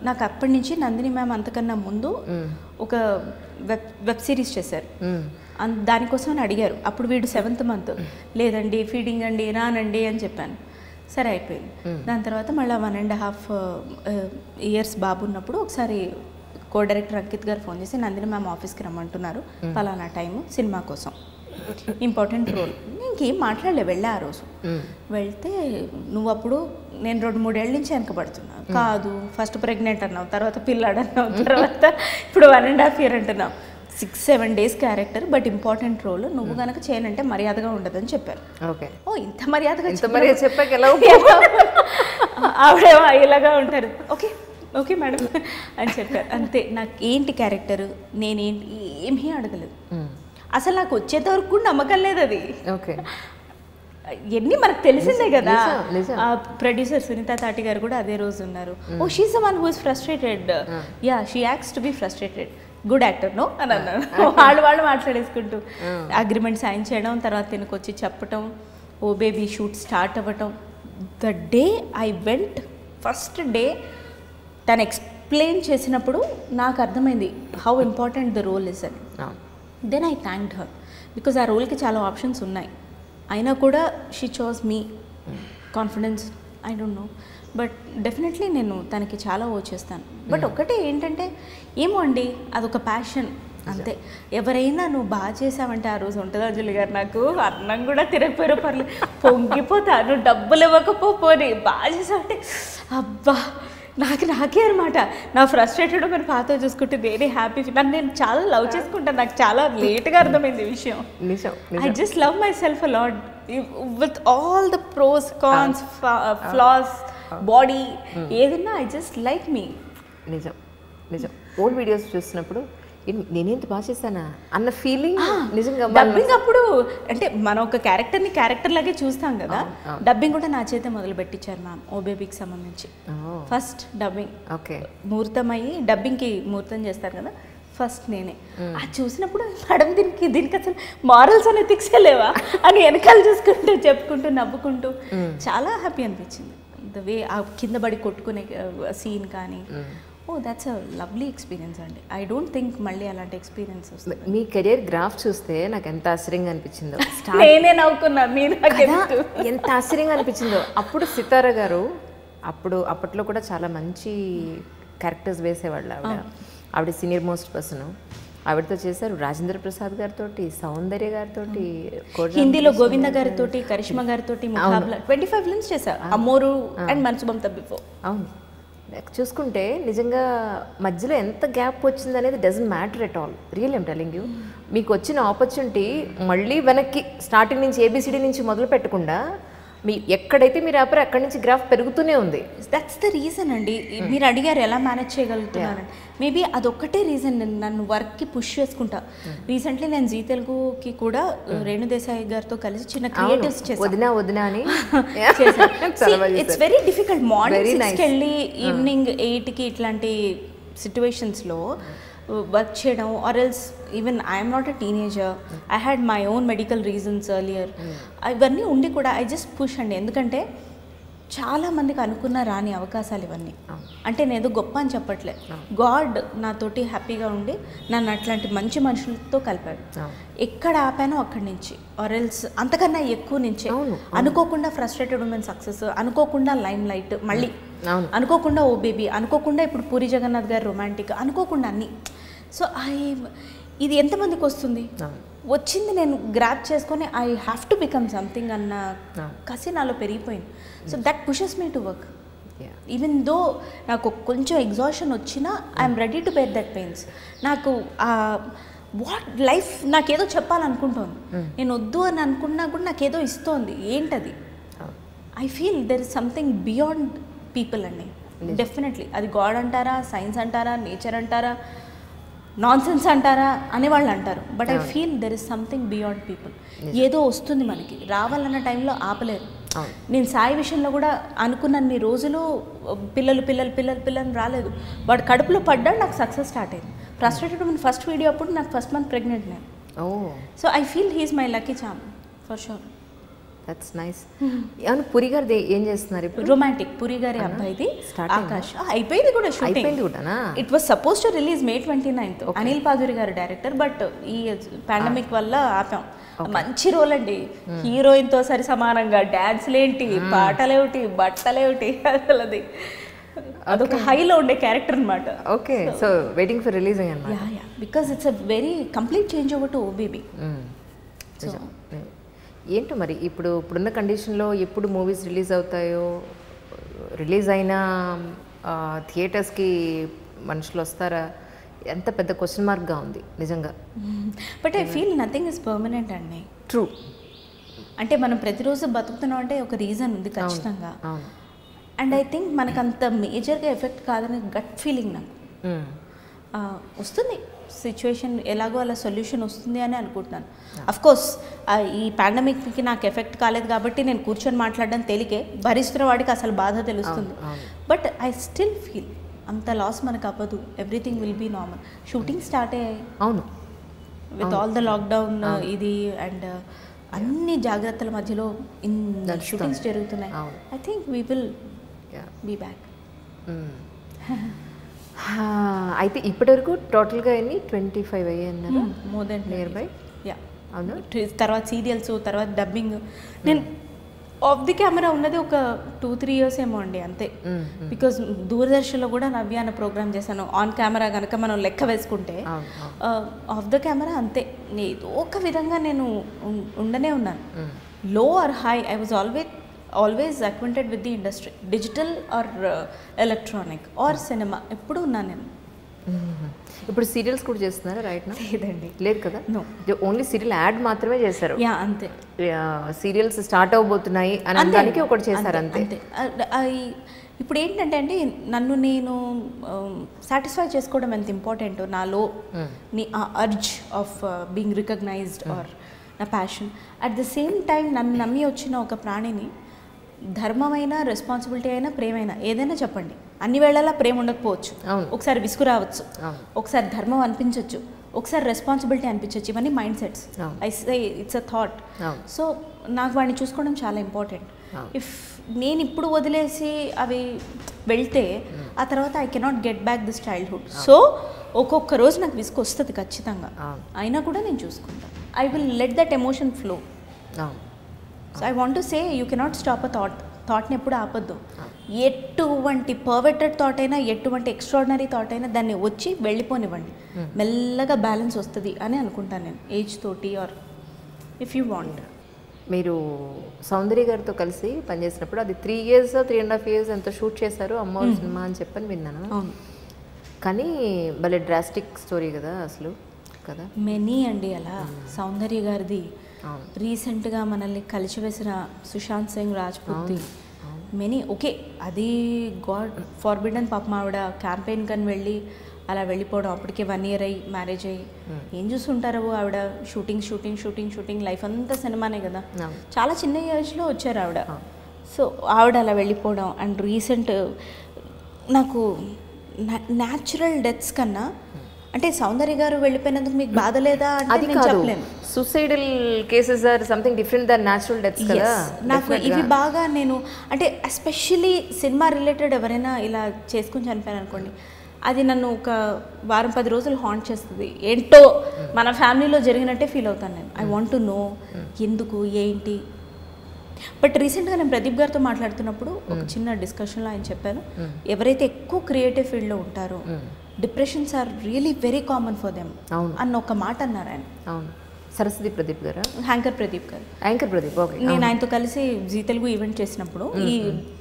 నాకు అప్పటి నుంచి నందిని మ్యామ్ అంతకన్నా ముందు ఒక వెబ్ సిరీస్ చేశారు, దానికోసం అని అడిగారు. అప్పుడు వీడు 7th month. లేదండి ఫీడింగ్ అండి, రానండి అని చెప్పాను. సరే అయిపోయింది. దాని తర్వాత మళ్ళీ 1.5 years బాబు ఉన్నప్పుడు ఒకసారి కో డైరెక్టర్ అంకిత్ గారు ఫోన్ చేసి, నందిని మ్యామ్ ఆఫీస్కి రమ్మంటున్నారు, పలానా టైము సినిమా కోసం. Important role. ఇంకేం మాట్లాడలే, వెళ్ళా ఆ రోజు. వెళ్తే నువ్వు అప్పుడు నేను 2-3 ఏళ్ళ నుంచి వెనకబడుతున్నా, కాదు ఫస్ట్ ప్రెగ్నెంట్ అన్నావు, తర్వాత పిల్లాడు అన్నావు, తర్వాత ఇప్పుడు 1.5 year అంటున్నావు, 6-7 days character, but important role, నువ్వు కనుక చేయనంటే మర్యాదగా ఉండదని చెప్పారు. ఓకే. ఓ ఇంత మర్యాదగా చెప్పాక ఎలా ఆవిడేమో ఇలాగా ఉంటారు. ఓకే ఓకే మేడం అని చెప్పారు. అంతే. నాకు ఏంటి క్యారెక్టర్, నేనేంటి ఏమీ అడగలేదు. అసలు నాకు వచ్చేంత వరకు కూడా నమ్మకం లేదు అది. ఓకే. ఎన్ని మనకు తెలిసిందే కదా. ప్రొడ్యూసర్ సునీత తాటి గారు కూడా అదే రోజు ఉన్నారు. Oh she's the one who is frustrated, yeah she acts to be frustrated, good actor no అని అన్నారు. వాళ్ళు మాట్లాడేసుకుంటూ అగ్రిమెంట్ సైన్ చేయడం, తర్వాత తినకు వచ్చి చెప్పటం, ఓ బేబీ షూట్ స్టార్ట్ అవ్వటం. The day I went, first day తను ఎక్స్ప్లెయిన్ చేసినప్పుడు నాకు అర్థమైంది how important the role is అని. Then I thanked her, because ఆ రోల్కి చాలా ఆప్షన్స్ ఉన్నాయి, అయినా కూడా she chose me. Confidence, I don't know, but definitely నేను తనకి చాలా ఓ చేస్తాను. బట్ ఒకటే ఏంటంటే, ఏమో అండి, అదొక ప్యాషన్ అంతే. ఎవరైనా నువ్వు బాగా చేసావంటే ఆ రోజు ఉంటుంది అంజలి గారు, నాకు అన్నం కూడా తిరగపోయారో పర్లేదు, పొంగిపోతా, నువ్వు డబ్బులు ఇవ్వకపోని బాగా చేసావంటే అబ్బా నాకే అనమాట. నా ఫ్రస్ట్రేటెడ్ మరి పాతో చూసుకుంటే వెరీ హ్యాపీ. నన్ను నేను చాలా లవ్ చేసుకుంటాను, నాకు చాలా లేట్గా అర్థమైంది ఈ విషయం. I just love myself a lot with all the pros cons flaws body ఏదన్నా, ఐ జస్ట్ లైక్ మీ. నిజం నిజం. ఓల్డ్ వీడియోస్ చూసినప్పుడు నేనేంత బాగా చేశానా అన్న ఫీలింగ్ నిజంగా. డబ్బింగ్ అప్పుడు అంటే మనం ఒక క్యారెక్టర్ని క్యారెక్టర్ లాగే చూస్తాం కదా, డబ్బింగ్ కూడా నా చేతే మొదలు పెట్టించారు మ్యామ్ ఓ బేబీకి సంబంధించి. ఫస్ట్ డబ్బింగ్ ఓకే, ముహూర్తం అయ్యి డబ్బింగ్కి ముహూర్తం చేస్తారు కదా, ఫస్ట్ నేనే. అది చూసినప్పుడు మేడం దీనికి అసలు మారల్స్ అనే తిక్సలేవా అని వెనకాల చూసుకుంటూ చెప్పుకుంటూ నవ్వుకుంటూ చాలా హ్యాపీ అనిపించింది. ద వే ఆ కింద పడి కొట్టుకునే సీన్ కానీ, oh that's a lovely experience అండి. ఐ డోంట్ థింక్ మళ్ళీ అలాంటి ఎక్స్పీరియన్స్ వస్తుంది. మీ కెరియర్ గ్రాఫ్ చూస్తే నాకు ఎంత ఆశ్చర్యంగా అనిపించిందో. నేనే నవ్వుకున్నా, మీరు ఎంత ఆశ్చర్యంగా అనిపించిందో. అప్పుడు సితార గారు అప్పట్లో కూడా చాలా మంచి క్యారెక్టర్స్ వేసేవాళ్ళు. ఆవిడ సీనియర్ మోస్ట్ పర్సన్, ఆవిడతో చేశారు. రాజేంద్ర ప్రసాద్ గారితో, సౌందర్య గారితో, హిందీలో గోవింద గారితో, కరిష్మా గారితో 25 ఫిల్మ్స్ చేశారు. అమ్మోరు అండ్ మనసుబం తబ్బిఫో. అవును, చూసుకుంటే నిజంగా మధ్యలో ఎంత గ్యాప్ వచ్చింది అనేది doesn't matter at all. Real I'm telling you, మీకు వచ్చిన ఆపర్చునిటీ మళ్ళీ వెనక్కి స్టార్టింగ్ నుంచి ఏబిసిడి నుంచి మొదలు పెట్టకుండా మీ ఎక్కడైతే మీరు ఆపరో అక్కడి నుంచి గ్రాఫ్ పెరుగుతూనే ఉంది. దట్స్ ద రీజన్ అండి. మీరు అడిగారు ఎలా మేనేజ్ చేయగలుగుతున్నారని, మేబీ అదొక్కటే రీజన్. నన్ను వర్క్కి పుష్ చేసుకుంటా. రీసెంట్లీ నేను జీ తెలుగుకి కూడా రేణు దేశాయ్ గారితో కలిసి చిన్న క్రియేటివ్స్ చేశాను. వదినా అని. It's very difficult. మార్నింగ్ 6కి వెళ్ళి ఈవినింగ్ 8కి ఇట్లాంటి సిచ్యువేషన్స్లో వర్క్ చేయడం, or else even I'm not a teenager, I had my own medical reasons earlier. ఇవన్నీ ఉండి కూడా ఐ జస్ట్ పుష్ అండి. ఎందుకంటే చాలామందికి అనుకున్న రాని అవకాశాలు ఇవన్నీ. అంటే నేను ఏదో గొప్ప అని చెప్పట్లే, గాడ్ నాతోటి హ్యాపీగా ఉండి నన్ను అట్లాంటి మంచి మనుషులతో కలిపాడు. ఎక్కడ ఆపానో అక్కడి నుంచి, ఆర్ ఎల్స్ అంతకన్నా ఎక్కువ నుంచే. అనుకోకుండా ఫ్రస్ట్రేటెడ్ ఉమెన్ సక్సెస్, అనుకోకుండా లైమ్ లైట్, మళ్ళీ అనుకోకుండా ఓ బేబీ, అనుకోకుండా ఇప్పుడు పూరి జగన్నాథ్ గారు రొమాంటిక్, అనుకోకుండా అన్నీ. సో ఇది ఎంతమందికి వస్తుంది? వచ్చింది నేను గ్రాప్ చేసుకొని I have to become something అన్న కసి నాలో పెరిగిపోయింది. So that pushes me to work. Even though నాకు కొంచెం ఎగ్జాషన్ వచ్చినా I'm ready to bear that pains. నాకు వాట్ లైఫ్ నాకేదో చెప్పాలనుకుంటోంది, నేను వద్దు అని అనుకున్నా కూడా నాకేదో ఇస్తోంది. ఏంటది? I feel there is something beyond people అండి. డెఫినెట్లీ అది గాడ్ అంటారా, సైన్స్ అంటారా, నేచర్ అంటారా, నాన్ సెన్స్ అంటారా అనేవాళ్ళు అంటారు. But I feel there is something beyond people. ఏదో వస్తుంది మనకి, రావాలన్న టైంలో ఆపలేరు. నేను సాయి విషయంలో కూడా అనుకున్నన్ని రోజులు పిల్లలు రాలేదు. వాడు కడుపులో పడ్డాడు, నాకు సక్సెస్ స్టార్ట్ అయింది. ఫ్రస్ట్రేటెడ్ మన ఫస్ట్ వీడియో అప్పుడు నాకు ఫస్ట్ మంత్ ప్రెగ్నెంట్ నేను. So I feel he's my lucky charm for sure. That's nice. అవును, పురి గారిది ఏం చేస్తున్నారు ఇప్పుడు? రొమాంటిక్, పురి గారి అబ్బాయిది ఆకాష్. అయిపోయింది కూడా shooting. It was suppose to release May 29th. Anil Paduri గారు డైరెక్టర్, బట్ ఈ పాండమిక్ వల్ల ఆపాం. మంచి రోల్ అండి, హీరోయిన్ తో సరి సమానంగా. డాన్స్లేంటి, పాటలేమిటి, బట్టలేమిటి, అసలు అదొక హైలో ఉండే క్యారెక్టర్ అనమాట. Okay, so waiting for releasing అన్నమాట. Because it's a very complete change over to oh baby. ఏంటో మరి ఇప్పుడున్న కండిషన్లో ఎప్పుడు మూవీస్ రిలీజ్ అవుతాయో, రిలీజ్ అయినా థియేటర్స్కి మనుషులు వస్తారా, ఎంత పెద్ద క్వశ్చన్ మార్క్గా ఉంది నిజంగా. But I feel nothing is permanent అండి. ట్రూ. అంటే మనం ప్రతిరోజు బతుకుతున్నాం అంటే ఒక రీజన్ ఉంది ఖచ్చితంగా. అండ్ ఐ థింక్ మనకు అంత మేజర్గా ఎఫెక్ట్ కాదని గట్ ఫీలింగ్ నాకు. వస్తుంది సిచ్యువేషన్, ఎలాగో అలా సొల్యూషన్ వస్తుంది అని అనుకుంటున్నాను. అఫ్కోర్స్ ఈ పాండమిక్కి నాకు ఎఫెక్ట్ కాలేదు కాబట్టి నేను కూర్చొని మాట్లాడడం తేలికే, భరిస్తున్న వాడికి అసలు బాధ తెలుస్తుంది. బట్ ఐ స్టిల్ ఫీల్ అంత లాస్ మనకు అవ్వదు, everything will be normal. Shooting start అయ్యాయి. అవును, విత్ ఆల్ ద లాక్డౌన్ ఇది అండ్ అన్ని జాగ్రత్తల మధ్యలో షూటింగ్స్ జరుగుతున్నాయి. I think we will be back. అయితే ఇప్పటివరకు టోటల్గా ఎన్ని 25 అయ్యాయి more than nearby. Yeah, అవును. తర్వాత సీరియల్స్, తర్వాత డబ్బింగ్. నేను ఆఫ్ ది కెమెరా ఉన్నది ఒక 2-3 years ఏమో అండి, అంతే. బికాజ్ దూరదర్శన్లో కూడా నవ్య అనే ప్రోగ్రామ్ చేశాను. ఆన్ కెమెరా కనుక మనం లెక్క వేసుకుంటే ఆఫ్ ద కెమెరా అంతే. ఏదో ఒక విధంగా నేను ఉండనే ఉన్నాను. Low or high, I was always acquainted with the industry, digital or electronic or cinema, ఎప్పుడు ఉన్నాను నేను. ఇప్పుడు సీరియల్స్ కూడా చేస్తున్నారా రైట్ నా? లేదండి, లేదు కదా. ఓన్లీ సీరియల్ యాడ్ మాత్రమే చేశారు. యా, అంతే. సీరియల్స్ స్టార్ట్ అవబోతున్నాయి అని దానికి ఒకటి చేశారు అంతే. ఇప్పుడు ఏంటంటే అండి, నన్ను నేను సాటిస్ఫై చేసుకోవడం ఎంత ఇంపార్టెంట్, నాలో ఆ urge of being recognized or నా passion. At the same time నన్ను నమ్మి వచ్చిన ఒక ప్రాణిని ధర్మమైన, రెస్పాన్సిబిలిటీ అయినా, ప్రేమైనా, ఏదైనా చెప్పండి, అన్ని వేళలా ప్రేమ ఉండకపోవచ్చు, ఒకసారి విసుగు రావచ్చు, ఒకసారి ధర్మం అనిపించవచ్చు, ఒకసారి రెస్పాన్సిబిలిటీ అనిపించవచ్చు. ఇవన్నీ mind sets. I say it's a thought. So నాకు వాడిని చూసుకోవడం చాలా ఇంపార్టెంట్. ఇఫ్ నేను ఇప్పుడు వదిలేసి అవి వెళ్తే ఆ తర్వాత I cannot get back this childhood. So ఒక్కొక్క రోజు నాకు విసుగు వస్తుంది ఖచ్చితంగా, అయినా కూడా నేను చూసుకుంటాను. I will let that emotion flow. So I want to say you cannot stop a థాట్ని ఎప్పుడు ఆపొద్దు. ఎటువంటి పర్వెటెడ్ థాట్ అయినా, ఎటువంటి ఎక్స్ట్రాడినరీ థాట్ అయినా దాన్ని వచ్చి వెళ్ళిపోనివ్వండి, మెల్లగా బ్యాలెన్స్ వస్తుంది అని అనుకుంటాను నేను, ఏజ్ తోటి ఆర్ ఇఫ్ యూ వాంట్. మీరు సౌందర్య గారితో కలిసి పనిచేసినప్పుడు అది 3 years 3.5 years ఎంతో షూట్ చేశారు అమ్మవారి సినిమా అని చెప్పని విన్నాను. కానీ భలే డ్రాస్టిక్ స్టోరీ కదా అసలు కదా. మెనీ అండి అలా. సౌందర్య గారిది రీసెంట్గా మనల్ని కలిసివేసిన సుశాంత్ సింగ్ రాజ్పూత్ది మెనీ. ఓకే, అది గాడ్ ఫార్బిడన్, పాపం ఆవిడ క్యాంపెయిన్ కని వెళ్ళి అలా వెళ్ళిపోవడం, అప్పటికే 1 year అయ్యి మ్యారేజ్ అయ్యి ఏం చూస్తుంటారో ఆవిడ. షూటింగ్ లైఫ్ అంతా సినిమానే కదా. చాలా చిన్న ఏజ్లో వచ్చారు ఆవిడ. సో ఆవిడ అలా వెళ్ళిపోవడం అండ్ రీసెంట్ నాకు న్యాచురల్ డెత్స్ కన్నా, అంటే సౌందర్య గారు వెళ్ళిపోయినందుకు మీకు బాధ లేదా అంటే నేను చెప్పలేను. Suicidal cases or something different than natural deaths కదా. నాకు ఇవి బాగా, నేను అంటే ఎస్పెషల్లీ సినిమా రిలేటెడ్ ఎవరైనా ఇలా చేసుకుని చనిపోయాను అనుకోండి, అది నన్ను ఒక 10 రోజులు హాంట్ చేస్తుంది. ఏంటో మన ఫ్యామిలీలో జరిగినట్టే ఫీల్ అవుతాను నేను. ఐ వాంట్ టు నో ఎందుకు ఏంటి. బట్ రీసెంట్గా నేను ప్రదీప్ గారితో మాట్లాడుతున్నప్పుడు ఒక చిన్న డిస్కషన్లో ఆయన చెప్పాను, ఎవరైతే ఎక్కువ క్రియేటివ్ ఫీల్డ్లో ఉంటారో depressions are really very common for them అన్న ఒక మాట అన్నారు ఆయన. అవును, సరస్వతి ప్రదీప్ గారు, యాంకర్ ప్రదీప్ గారు. Anchor Pradeep, okay. నేను ఆయనతో కలిసి జీ తెలుగు ఈవెంట్ చేసినప్పుడు ఈ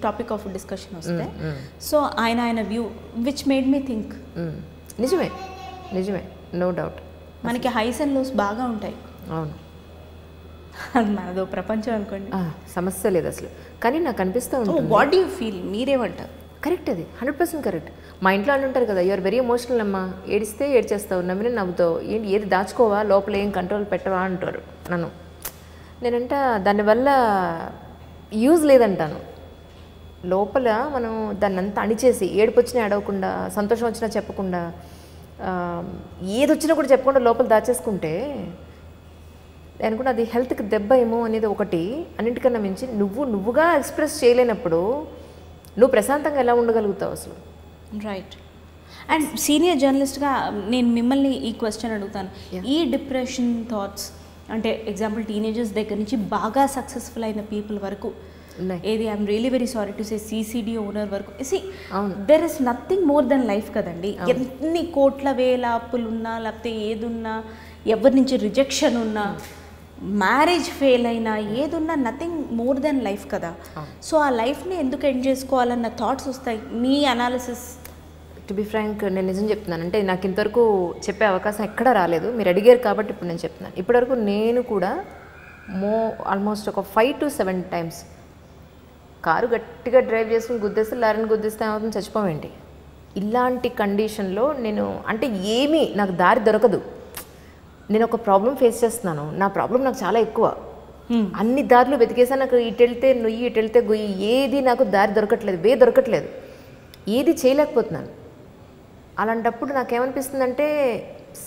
టాపిక్ ఆఫ్ డిస్కషన్ వస్తే, సో ఆయన view which made me think. నిజమే, నో డౌట్. మనకి హైస్ అండ్ లోస్ బాగా ఉంటాయి. అవును, అది మనదో ప్రపంచం అనుకోండి, సమస్య లేదు అసలు. కానీ నాకు అనిపిస్తూ ఉంటుంది, వాట్ డూ యూ ఫీల్, మీరేమంటారు? కరెక్ట్, అది 100% కరెక్ట్. మా ఇంట్లో అంటుంటారు కదా, యూఆర్ వెరీ ఎమోషనల్ అమ్మా, ఏడిస్తే ఏడ్చేస్తావు, నవ్విన నవ్వుతావు, ఏంటి ఏది దాచుకోవా, లోపల ఏం కంట్రోల్ పెట్టవా అంటారు నన్ను. నేనంట దానివల్ల యూజ్ లేదంటాను. లోపల మనం దాన్ని అంతా అణిచేసి, ఏడుపు వచ్చినా అడవకుండా, సంతోషం వచ్చినా చెప్పకుండా, ఏది వచ్చినా కూడా చెప్పకుండా లోపల దాచేసుకుంటే అనుకుంటే అది హెల్త్కి దెబ్బ ఏమో అనేది ఒకటి. అన్నింటికన్నా మించి నువ్వుగా ఎక్స్ప్రెస్ చేయలేనప్పుడు నువ్వు ప్రశాంతంగా ఎలా ఉండగలుగుతావు అసలు? రైట్. అండ్ సీనియర్ జర్నలిస్ట్గా నేను మిమ్మల్ని ఈ క్వశ్చన్ అడుగుతాను. ఈ డిప్రెషన్ థాట్స్ అంటే ఎగ్జాంపుల్ టీనేజర్స్ దగ్గర నుంచి బాగా సక్సెస్ఫుల్ అయిన పీపుల్ వరకు, ఏది I'm really very sorry to say CCD owner వరకు, there is nothing more than life కదండి. ఎన్ని కోట్ల వేల అప్పులున్నా, లేకపోతే ఏదున్నా, ఎవరి నుంచి రిజెక్షన్ ఉన్నా, మ్యారేజ్ ఫెయిల్ అయినా ఏదున్నా నథింగ్ మోర్ దెన్ లైఫ్ కదా. సో ఆ లైఫ్ని ఎందుకు ఎండ్ చేసుకోవాలన్న థాట్స్ వస్తాయి. మీ అనాలిసిస్? టు బి ఫ్రాంక్, నేను నిజం చెప్తున్నాను. అంటే నాకు ఇంతవరకు చెప్పే అవకాశం ఎక్కడా రాలేదు. మీరు అడిగారు కాబట్టి ఇప్పుడు నేను చెప్తున్నాను. ఇప్పటివరకు నేను కూడా ఆల్మోస్ట్ ఒక 5 to 7 times కారు గట్టిగా డ్రైవ్ చేసుకుని గుద్దేస్తే లారీని గుద్దేస్తే ఏమవుతుంది, చచ్చిపోవేంటి. ఇలాంటి కండిషన్లో నేను అంటే ఏమీ నాకు దారి దొరకదు. నేను ఒక ప్రాబ్లం ఫేస్ చేస్తున్నాను, నా ప్రాబ్లం నాకు చాలా ఎక్కువ. అన్ని దారులు వెతికేసా, నాకు ఇటు వెళ్తే నుయ్యి ఇటు వెళ్తే గొయ్యి, ఏది నాకు దారి దొరకట్లేదు, దొరకట్లేదు, ఏది చేయలేకపోతున్నాను. అలాంటప్పుడు నాకేమనిపిస్తుందంటే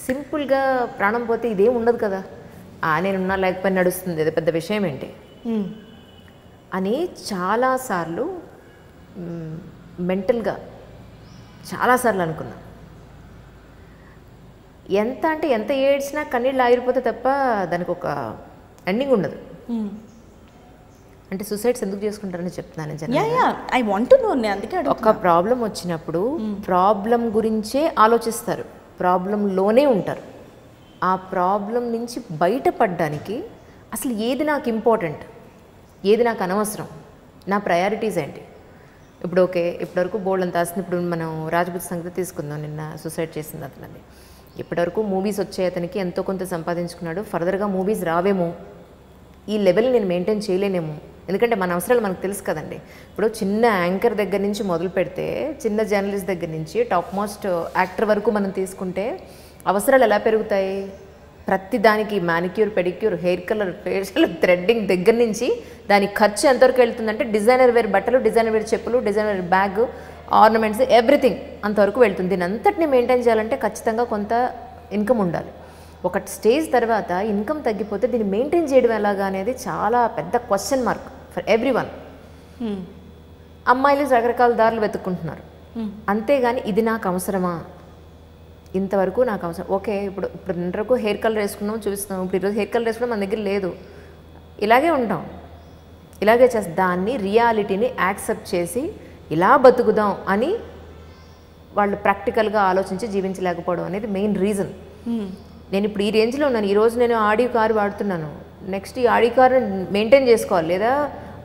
సింపుల్గా ప్రాణం పోతే ఇదేం ఉండదు కదా, నేనున్నా లేకపోయినా నడుస్తుంది, అది పెద్ద విషయం ఏంటి అని చాలాసార్లు మెంటల్గా చాలాసార్లు అనుకున్నా. ఎంత ఏడ్చినా కన్నీళ్ళు ఆగిరిపోతే తప్ప దానికి ఒక ఎండింగ్ ఉండదు. అంటే సూసైడ్స్ ఎందుకు చేసుకుంటారని చెప్తున్నాను. I want to know. అందుకే ఒక ప్రాబ్లం వచ్చినప్పుడు ప్రాబ్లం గురించే ఆలోచిస్తారు, ప్రాబ్లంలోనే ఉంటారు. ఆ ప్రాబ్లం నుంచి బయటపడడానికి అసలు ఏది నాకు ఇంపార్టెంట్, ఏది నాకు అనవసరం, నా ప్రయారిటీస్ ఏంటి. ఇప్పుడు ఓకే, ఇప్పటివరకు బోల్డ్ అంత ఆస్తుంది. ఇప్పుడు మనం రాజ్పూత్ సంగతి తీసుకుందాం. నిన్న సూసైడ్ చేసింది అతనది. ఇప్పటివరకు మూవీస్ వచ్చే అతనికి ఎంతో కొంత సంపాదించుకున్నాడు. ఫర్దర్గా మూవీస్ రావేమో, ఈ లెవెల్ నేను మెయింటైన్ చేయలేనేమో. ఎందుకంటే మన అవసరాలు మనకు తెలుసు కదండి. ఇప్పుడు చిన్న యాంకర్ దగ్గర నుంచి మొదలు పెడితే, చిన్న జర్నలిస్ట్ దగ్గర నుంచి టాప్ మోస్ట్ యాక్టర్ వరకు మనం తీసుకుంటే అవసరాలు ఎలా పెరుగుతాయి. ప్రతి దానికి manicure, pedicure, hair colour, facial, threading దగ్గర నుంచి దానికి ఖర్చు ఎంతవరకు వెళ్తుందంటే డిజైనర్ వేర్ బట్టలు, డిజైనర్ వేర్ చెప్పులు, designer wear bag, ornaments, everything అంతవరకు వెళ్తుంది. దీని అంతటిని మెయింటైన్ చేయాలంటే ఖచ్చితంగా కొంత ఇన్కమ్ ఉండాలి. ఒక స్టేజ్ తర్వాత ఇన్కమ్ తగ్గిపోతే దీన్ని మెయింటైన్ చేయడం ఎలాగా అనేది చాలా పెద్ద question mark for every one. అమ్మాయిలు రకరకాల దారులు వెతుక్కుంటున్నారు. అంతేగాని ఇది నాకు అవసరమా, ఇంతవరకు నాకు అవసరం. ఓకే, ఇప్పుడు ఇంతవరకు హెయిర్ కలర్ వేసుకున్నాం, చూపిస్తున్నాం. ఇప్పుడు ఈరోజు హెయిర్ కలర్ వేసుకున్నాం, మన దగ్గర లేదు, ఇలాగే ఉంటాం, ఇలాగే చేస్తాం. దాన్ని రియాలిటీని యాక్సెప్ట్ చేసి ఇలా బతుకుదాం అని వాళ్ళు ప్రాక్టికల్గా ఆలోచించి జీవించలేకపోవడం అనేది మెయిన్ రీజన్. నేను ఇప్పుడు ఈ రేంజ్లో ఉన్నాను. ఈరోజు నేను ఆడి కారు వాడుతున్నాను, నెక్స్ట్ ఈ ఆడి కారు మెయింటైన్ చేసుకోవాలి. లేదా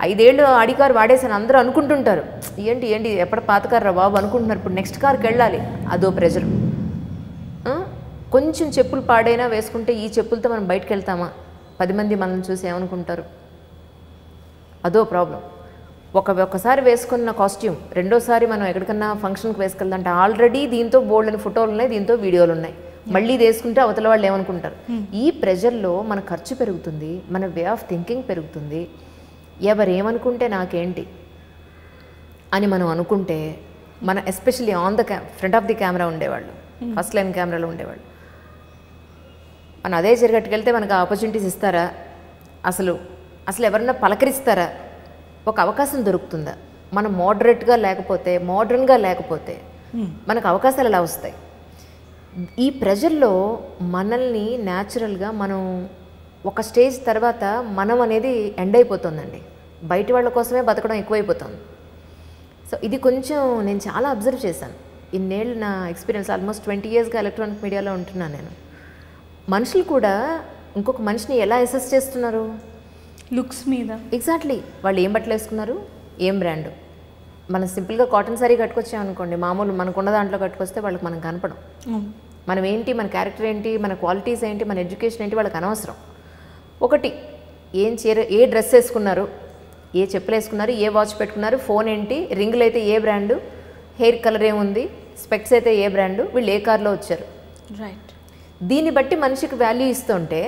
5 ఏళ్ళు ఆడి కారు వాడేసాను, అందరూ అనుకుంటుంటారు ఏంటి ఎప్పటి పాత కారు రా బాబు అనుకుంటున్నారు. ఇప్పుడు నెక్స్ట్ కార్కి వెళ్ళాలి, అదో ప్రెజర్. కొంచెం చెప్పులు పాడైనా వేసుకుంటే ఈ చెప్పులతో మనం బయటకు వెళ్తామా, 10 మంది మనల్ని చూసి ఏమనుకుంటారు, అదో ప్రాబ్లం. ఒక్కసారి వేసుకున్న కాస్ట్యూమ్ రెండోసారి మనం ఎక్కడికన్నా ఫంక్షన్కి వేసుకెళ్దాంటే ఆల్రెడీ దీంతో బోల్డ్ అని ఫోటోలు ఉన్నాయి, దీంతో వీడియోలు ఉన్నాయి, మళ్ళీ వేసుకుంటే అవతల వాళ్ళు ఏమనుకుంటారు. ఈ ప్రెజర్లో మన ఖర్చు పెరుగుతుంది, మన వే ఆఫ్ థింకింగ్ పెరుగుతుంది. ఎవరేమనుకుంటే నాకేంటి అని మనం అనుకుంటే, మన especially on the front of the camera ఉండేవాళ్ళు, ఫస్ట్ లైన్ కెమెరాలో ఉండేవాళ్ళు, మనం అదే జరిగట్టుకెళ్తే మనకు ఆపర్చునిటీస్ ఇస్తారా, అసలు ఎవరన్నా పలకరిస్తారా, ఒక అవకాశం దొరుకుతుందా? మనం మోడర్న్గా లేకపోతే మనకు అవకాశాలు ఎలా వస్తాయి? ఈ ప్రెజర్లో మనల్ని న్యాచురల్గా మనం ఒక స్టేజ్ తర్వాత మనం అనేది ఎండ్ అయిపోతుందండి. బయట వాళ్ళ కోసమే బతకడం ఎక్కువైపోతుంది. సో ఇది కొంచెం నేను చాలా అబ్జర్వ్ చేశాను. ఇన్నేళ్ళు నా ఎక్స్పీరియన్స్, ఆల్మోస్ట్ 20 yearsగా ఎలక్ట్రానిక్ మీడియాలో ఉంటున్నాను నేను. మనుషులు కూడా ఇంకొక మనిషిని ఎలా అసెస్ చేస్తున్నారు? లుక్స్ మీద. ఎగ్జాక్ట్లీ. వాళ్ళు ఏం బట్టలు వేసుకున్నారు, ఏం బ్రాండ్. మనం సింపుల్గా కాటన్ సారీ కట్టుకొచ్చామనుకోండి, మామూలు మనకున్న దాంట్లో కట్టుకొస్తే వాళ్ళకి మనం కనపడం. మనం ఏంటి, మన క్యారెక్టర్ ఏంటి, మన క్వాలిటీస్ ఏంటి, మన ఎడ్యుకేషన్ ఏంటి వాళ్ళకి అనవసరం. ఒకటి, ఏ డ్రెస్ వేసుకున్నారు, ఏ చెప్పులు వేసుకున్నారు, ఏ వాచ్ పెట్టుకున్నారు, ఫోన్ ఏంటి, రింగులు అయితే ఏ బ్రాండు, హెయిర్ కలర్ ఏముంది, స్పెక్స్ అయితే ఏ బ్రాండు, వీళ్ళు ఏ కార్లో వచ్చారు. రైట్. దీన్ని బట్టి మనిషికి వాల్యూ ఇస్తుంటే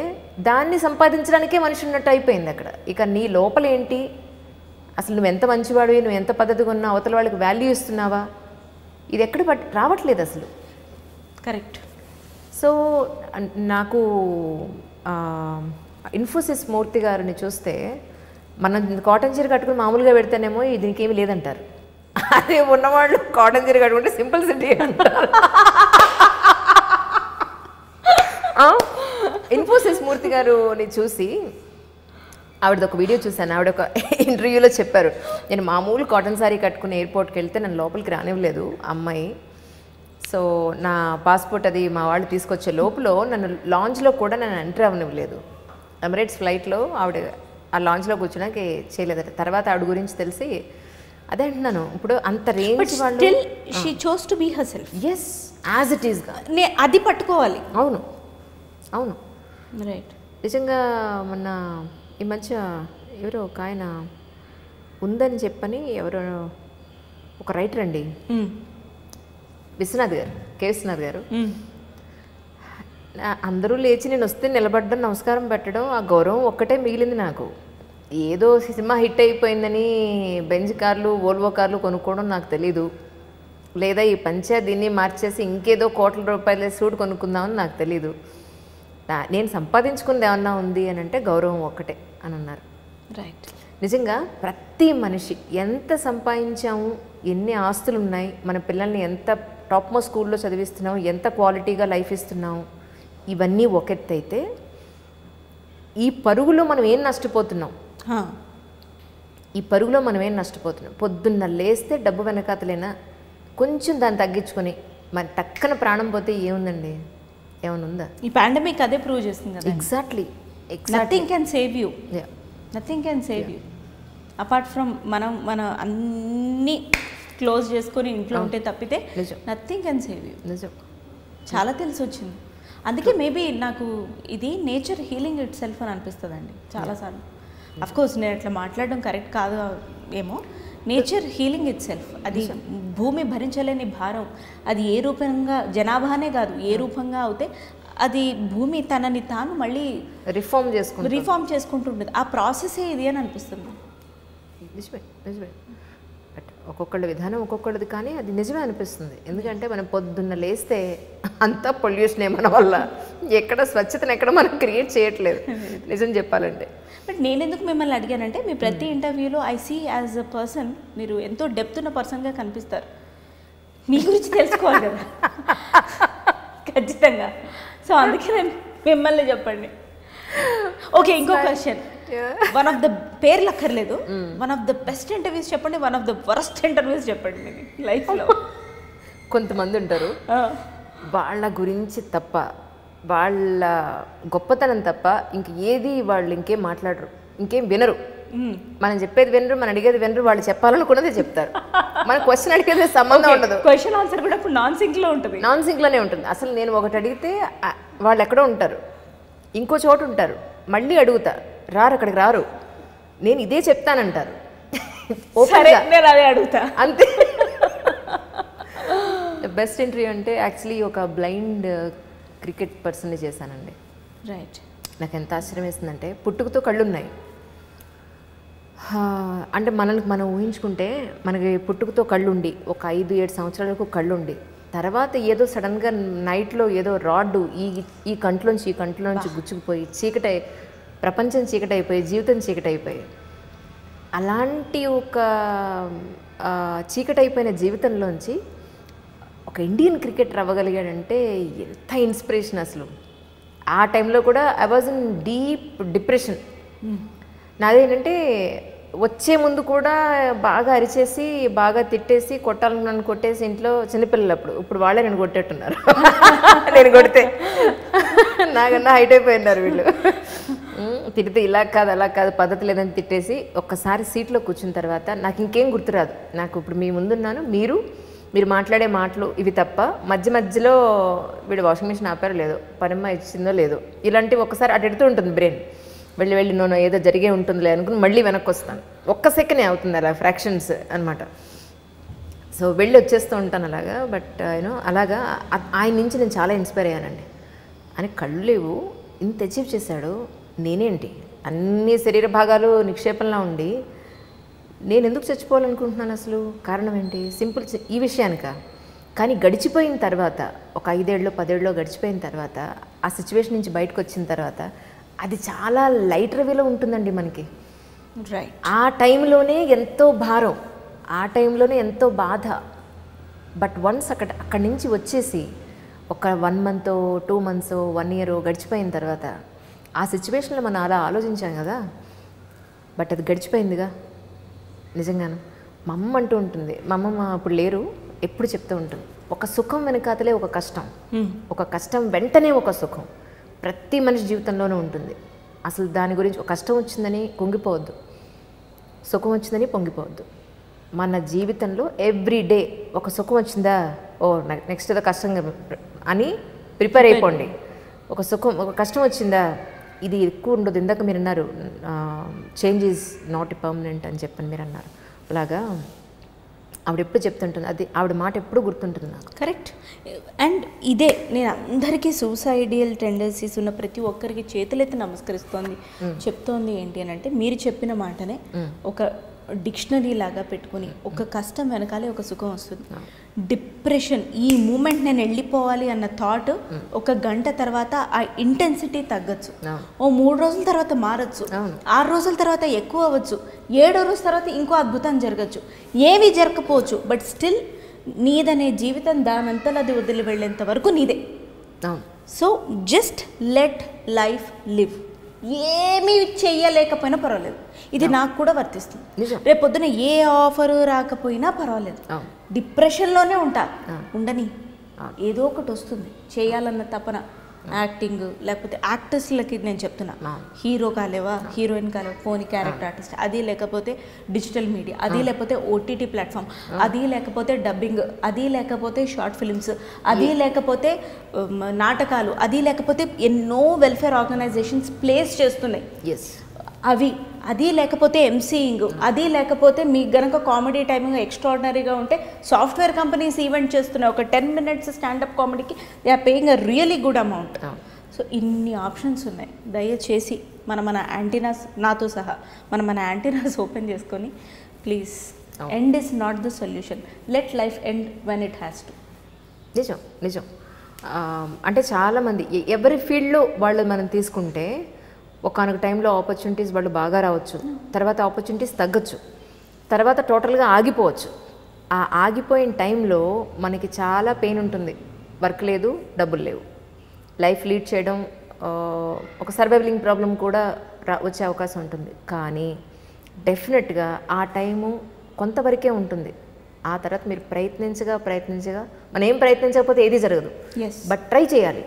దాన్ని సంపాదించడానికే మనిషి ఉన్నట్టు అయిపోయింది అక్కడ. ఇక నీ లోపల ఏంటి, అసలు నువ్వు ఎంత మంచివాడివి, నువ్వు ఎంత పద్ధతిగా ఉన్నావు, అవతల వాళ్ళకి వాల్యూ ఇస్తున్నావా, ఇది ఎక్కడ రావట్లేదు అసలు. కరెక్ట్. సో నాకు ఇన్ఫోసిస్ మూర్తి గారిని చూస్తే, మనం కాటన్ చీర కట్టుకుని మామూలుగా పెడితేనేమో దీనికి ఏమీ లేదంటారు, అదే ఉన్నవాళ్ళు కాటన్ చీర కట్టుకుంటే సింపుల్ సిటీ అంటారు. ఇన్ఫోసిస్ మూర్తి గారుని చూసి ఆవిడది ఒక వీడియో చూశాను. ఆవిడ ఒక ఇంటర్వ్యూలో చెప్పారు, నేను మామూలు కాటన్ సారీ కట్టుకుని ఎయిర్పోర్ట్కి వెళ్తే నన్ను లోపలికి రానివ్వలేదు అమ్మాయి. సో నా పాస్పోర్ట్ అది మా వాళ్ళు తీసుకొచ్చే లోపల నన్ను లాంజ్లో కూడా నన్ను ఎంటర్ అవ్వనివ్వలేదు. ఎమిరేట్స్ ఫ్లైట్లో ఆవిడ ఆ లాంచ్లో కూర్చోడానికి చేయలేదట. తర్వాత ఆవిడ గురించి తెలిసి అదే అంటున్నాను, ఇప్పుడు అంత రేంజ్ వాళ్ళు still she chose to be herself. Yes, as it ఈస్గా అది పట్టుకోవాలి. అవును అవును రైట్. నిజంగా మొన్న ఈ మధ్య ఎవరో ఒక ఆయన ఉందని చెప్పని ఎవరో ఒక రైటర్ అండి, విశ్వనాథ్ గారు, కే విశ్వనాథ్ గారు, అందరూ లేచి నేను వస్తే నిలబడడం నమస్కారం పెట్టడం ఆ గౌరవం ఒక్కటే మిగిలింది నాకు. ఏదో సినిమా హిట్ అయిపోయిందని బెంజ్ కార్లు వోల్వో కార్లు కొనుక్కోవడం నాకు తెలీదు, లేదా ఈ దీన్ని మార్చేసి ఇంకేదో కోట్ల రూపాయల సూట్ కొనుక్కుందామని నాకు తెలీదు. నేను సంపాదించుకుంది ఏమన్నా ఉంది అని అంటే గౌరవం ఒక్కటే అని అన్నారు. రైట్. నిజంగా ప్రతి మనిషి ఎంత సంపాదించాము, ఎన్ని ఆస్తులు ఉన్నాయి, మన పిల్లల్ని ఎంత టాప్ మోస్ట్ స్కూల్లో చదివిస్తున్నాము, ఎంత క్వాలిటీగా లైఫ్ ఇస్తున్నాము, ఇవన్నీ ఒకెత్తైతే ఈ పరుగులో మనం ఏం నష్టపోతున్నాం, పొద్దున్న లేస్తే డబ్బు వెనకాతలేనా కొంచెం దాన్ని తగ్గించుకొని మరి టక్కన ప్రాణం పోతే ఏముందండి, ఏమైనా ఉందా? ఈ పాండమిక్ అదే ప్రూవ్ చేస్తుంది కదా. Exactly. Nothing can save you, nothing can save you apart from మన అన్నీ క్లోజ్ చేసుకొని ఇంట్లో ఉంటే తప్పితే నథింగ్ కెన్ సేవ్ యూ. నిజం, చాలా తెలిసి వచ్చింది. అందుకే మేబీ నాకు ఇది నేచర్ హీలింగ్ ఇట్ సెల్ఫ్ అని అనిపిస్తుంది అండి చాలాసార్లు. అఫ్కోర్స్ నేను అట్లా మాట్లాడడం కరెక్ట్ కాదు ఏమో. Nature healing it self. అది భూమి భరించలేని భారం, అది ఏ రూపంగా, జనాభానే కాదు ఏ రూపంగా అవుతే అది భూమి తనని తాను మళ్ళీ రిఫార్మ్ చేసుకుంటుంటుంది. ఆ ప్రాసెసే ఇది అని అనిపిస్తుంది. నిజమే. బట్ ఒక్కొక్కళ్ళ విధానం ఒక్కొక్కళ్ళది, కానీ అది నిజమే అనిపిస్తుంది. ఎందుకంటే మనం పొద్దున్న లేస్తే అంతా పొల్యూషనే మన వల్ల, ఎక్కడ స్వచ్ఛతను ఎక్కడ మనం క్రియేట్ చేయట్లేదు నిజం చెప్పాలంటే. బట్ నేను ఎందుకు మిమ్మల్ని అడిగానంటే మీ ప్రతి ఇంటర్వ్యూలో I see as a person మీరు ఎంతో డెప్త్ ఉన్న పర్సన్గా కనిపిస్తారు. మీ గురించి తెలుసుకోవాలి కదా ఖచ్చితంగా. సో అందుకే నేను మిమ్మల్ని చెప్పండి. ఓకే, ఇంకో క్వశ్చన్. వన్ ఆఫ్ ద పేర్లు అక్కర్లేదు, one of the best interviews చెప్పండి, one of the worst interviews చెప్పండి మీ లైఫ్లో. కొంతమంది ఉంటారు వాళ్ళ గురించి తప్ప, వాళ్ళ గొప్పతనం తప్ప ఇంక ఏది వాళ్ళు ఇంకేం మాట్లాడరు, ఇంకేం వినరు. మనం చెప్పేది వినరు, మనం అడిగేది వినరు, వాళ్ళు చెప్పాలనుకున్నదే చెప్తారు. మన క్వశ్చన్ అడిగేది సంబంధం ఉండదు. క్వశ్చన్ ఆన్సర్ కూడా నాన్ సింక్లో ఉంటుంది. నాన్ సింక్లోనే ఉంటుంది. అసలు నేను ఒకటి అడిగితే వాళ్ళు ఎక్కడో ఉంటారు, ఇంకో చోటు ఉంటారు, మళ్ళీ అడుగుతా రారు, అక్కడికి రారు, నేను ఇదే చెప్తానంటారు. నేను అదే అడుగుతా అంతే. బెస్ట్ ఇంటర్వ్యూ అంటే యాక్చువల్లీ ఒక బ్లైండ్ క్రికెట్ పర్సన్ని చేశానండి. రైట్. నాకు ఎంత ఆశ్చర్యం వేస్తుందంటే, పుట్టుకతో కళ్ళు ఉన్నాయి అంటే మనల్ని మనం ఊహించుకుంటే మనకి పుట్టుకతో కళ్ళుండి ఒక 5-7 సంవత్సరాల వరకు కళ్ళుండి, తర్వాత ఏదో సడన్గా నైట్లో ఏదో రాడ్డు ఈ కంట్లోంచి గుచ్చుకుపోయి ప్రపంచం చీకటైపోయి జీవితం చీకటైపోయి, అలాంటి ఒక చీకటైపోయిన జీవితంలోంచి ఒక ఇండియన్ క్రికెటర్ అవ్వగలిగాడంటే ఎంత ఇన్స్పిరేషన్ అసలు. ఆ టైంలో కూడా I was in deep depression. నాదేంటంటే వచ్చే ముందు కూడా బాగా అరిచేసి బాగా తిట్టేసి కొట్టాలని నన్ను కొట్టేసి ఇంట్లో చిన్నపిల్లలు ఇప్పుడు వాళ్ళే నన్ను కొట్టేట్టున్నారు. నేను కొడితే నాకన్నా హైట్ అయిపోయినారు వీళ్ళు. తిడితే ఇలా కాదు అలా కాదు పద్ధతి లేదని తిట్టేసి ఒక్కసారి సీట్లో కూర్చున్న తర్వాత నాకు ఇంకేం గుర్తురాదు. నాకు ఇప్పుడు మీ ముందున్నాను, మీరు మాట్లాడే మాటలు ఇవి తప్ప మధ్యలో వీడు వాషింగ్ మిషన్ ఆపారో లేదో, పనిమ్మ ఇచ్చిందో లేదో, ఇలాంటివి ఒక్కసారి అటు ఎడుతూ ఉంటుంది బ్రెయిన్. వెళ్ళి నో ఏదో జరిగే ఉంటుందిలే అనుకుని మళ్ళీ వెనక్కి వస్తాను. ఒక్క సెకండే అవుతుంది అలా, ఫ్రాక్షన్స్ అనమాట. సో వెళ్ళి వచ్చేస్తూ ఉంటాను అలాగా. బట్ యూనో అలాగా ఆయన నుంచి నేను చాలా ఇన్స్పైర్ అయ్యానండి. అని కళ్ళు లేవు, ఇంత అచీవ్ చేశాడు, నేనేంటి అన్ని శరీర భాగాలు నిక్షేపంలా ఉండి నేను ఎందుకు చచ్చిపోవాలనుకుంటున్నాను అసలు? కారణం ఏంటి? సింపుల్, ఈ విషయానిక. కానీ గడిచిపోయిన తర్వాత ఒక 5-10 ఏళ్ళలో గడిచిపోయిన తర్వాత ఆ సిచ్యువేషన్ నుంచి బయటకు వచ్చిన తర్వాత అది చాలా లైటర్ వేలో ఉంటుందండి మనకి. రైట్. ఆ టైంలోనే ఎంతో భారం, ఆ టైంలోనే ఎంతో బాధ. బట్ వన్స్ అక్కడి నుంచి వచ్చేసి ఒక 1 month 2 months 1 year గడిచిపోయిన తర్వాత ఆ సిచ్యువేషన్లో మనం అలా ఆలోచించాం కదా, బట్ అది గడిచిపోయిందిగా నిజంగాను. మా అమ్మ అంటూ ఉంటుంది, మా అమ్మమ్మ అప్పుడు లేరు, ఎప్పుడు చెప్తూ ఉంటుంది, ఒక సుఖం వెనకాతలే ఒక కష్టం, ఒక కష్టం వెంటనే ఒక సుఖం ప్రతి మనిషి జీవితంలోనూ ఉంటుంది. అసలు దాని గురించి ఒక కష్టం వచ్చిందని కుంగిపోవద్దు, సుఖం వచ్చిందని పొంగిపోవద్దు. మన జీవితంలో ఎవ్రీడే ఒక సుఖం వచ్చిందా, ఓ నెక్స్ట్ ఏదో కష్టంగా అని ప్రిపేర్ అయిపోండి. ఒక కష్టం వచ్చిందా, ఇది ఎక్కువ ఉండదు. ఇందాక మీరు అన్నారు చేంజ్ ఈజ్ నాట్ పర్మనెంట్ అని చెప్పని మీరు అన్నారు. అలాగా ఆవిడ ఎప్పుడు చెప్తుంటుంది, అది ఆవిడ మాట ఎప్పుడు గుర్తుంటుంది నాకు. కరెక్ట్. అండ్ ఇదే నేను అందరికీ సూసైడియల్ టెండెన్సీస్ ఉన్న ప్రతి ఒక్కరికి చేతులెత్తి నమస్కరిస్తోంది చెప్తోంది ఏంటి అని అంటే, మీరు చెప్పిన మాటనే ఒక డిక్షనరీ లాగా పెట్టుకుని ఒక కష్టం వెనకాలే ఒక సుఖం వస్తుంది. డిప్రెషన్, ఈ మూమెంట్ నేను వెళ్ళిపోవాలి అన్న థాట్ ఒక గంట తర్వాత ఆ ఇంటెన్సిటీ తగ్గచ్చు, ఓ 3 రోజుల తర్వాత మారచ్చు, 6 రోజుల తర్వాత ఎక్కువ అవ్వచ్చు, 7వ రోజు తర్వాత ఇంకో అద్భుతం జరగచ్చు, ఏమీ జరగకపోవచ్చు. బట్ స్టిల్ నీదనే జీవితం దానంతలో అది వదిలి వెళ్ళేంత వరకు నీదే. So just let life live. ఏమీ చెయ్యలేకపోయినా పర్వాలేదు, ఇది నాకు కూడా వర్తిస్తుంది. రేపొద్దున ఏ ఆఫరు రాకపోయినా పర్వాలేదు, డిప్రెషన్లోనే ఉంటా, ఉండని, ఏదో ఒకటి వస్తుంది. చేయాలన్న తపన, యాక్టింగ్ లేకపోతే యాక్టర్స్లకి నేను చెప్తున్నా, హీరో కాలేవా, హీరోయిన్ కాలేవా, పోనీ క్యారెక్టర్ ఆర్టిస్ట్, అది లేకపోతే డిజిటల్ మీడియా, అది లేకపోతే ఓటీటీ ప్లాట్ఫామ్, అది లేకపోతే డబ్బింగ్, అది లేకపోతే షార్ట్ ఫిల్మ్స్, అది లేకపోతే నాటకాలు, అది లేకపోతే ఎన్నో వెల్ఫేర్ ఆర్గనైజేషన్స్ ప్లేస్ చేస్తున్నాయి అవి, అది లేకపోతే ఎంసీయింగ్, అది లేకపోతే మీకు గనక కామెడీ టైమింగ్ ఎక్స్ట్రాడినరీగా ఉంటే సాఫ్ట్వేర్ కంపెనీస్ ఈవెంట్ చేస్తున్నాయి. ఒక 10 minutes స్టాండప్ కామెడీకి they are paying a really good amount. So ఇన్ని ఆప్షన్స్ ఉన్నాయి. దయచేసి మన యాంటీనాస్, నాతో సహా మన యాంటీనాస్ ఓపెన్ చేసుకొని please, end is not the solution, let life end when it has to. నిజం. అంటే చాలామంది ఎవరి ఫీల్డ్లో వాళ్ళు మనం తీసుకుంటే ఒకనొక టైంలో ఆపర్చునిటీస్ వాళ్ళు బాగా రావచ్చు, తర్వాత ఆపర్చునిటీస్ తగ్గచ్చు, తర్వాత టోటల్గా ఆగిపోవచ్చు. ఆ ఆగిపోయిన టైంలో మనకి చాలా పెయిన్ ఉంటుంది. వర్క్ లేదు, డబ్బులు లేవు, లైఫ్ లీడ్ చేయడం, ఒక సర్వైవలింగ్ ప్రాబ్లం కూడా వచ్చే అవకాశం ఉంటుంది. కానీ డెఫినెట్గా ఆ టైము కొంతవరకే ఉంటుంది. ఆ తర్వాత మీరు ప్రయత్నించగా మనం ఏం ప్రయత్నించకపోతే ఏది జరగదు. బట్ ట్రై చేయాలి.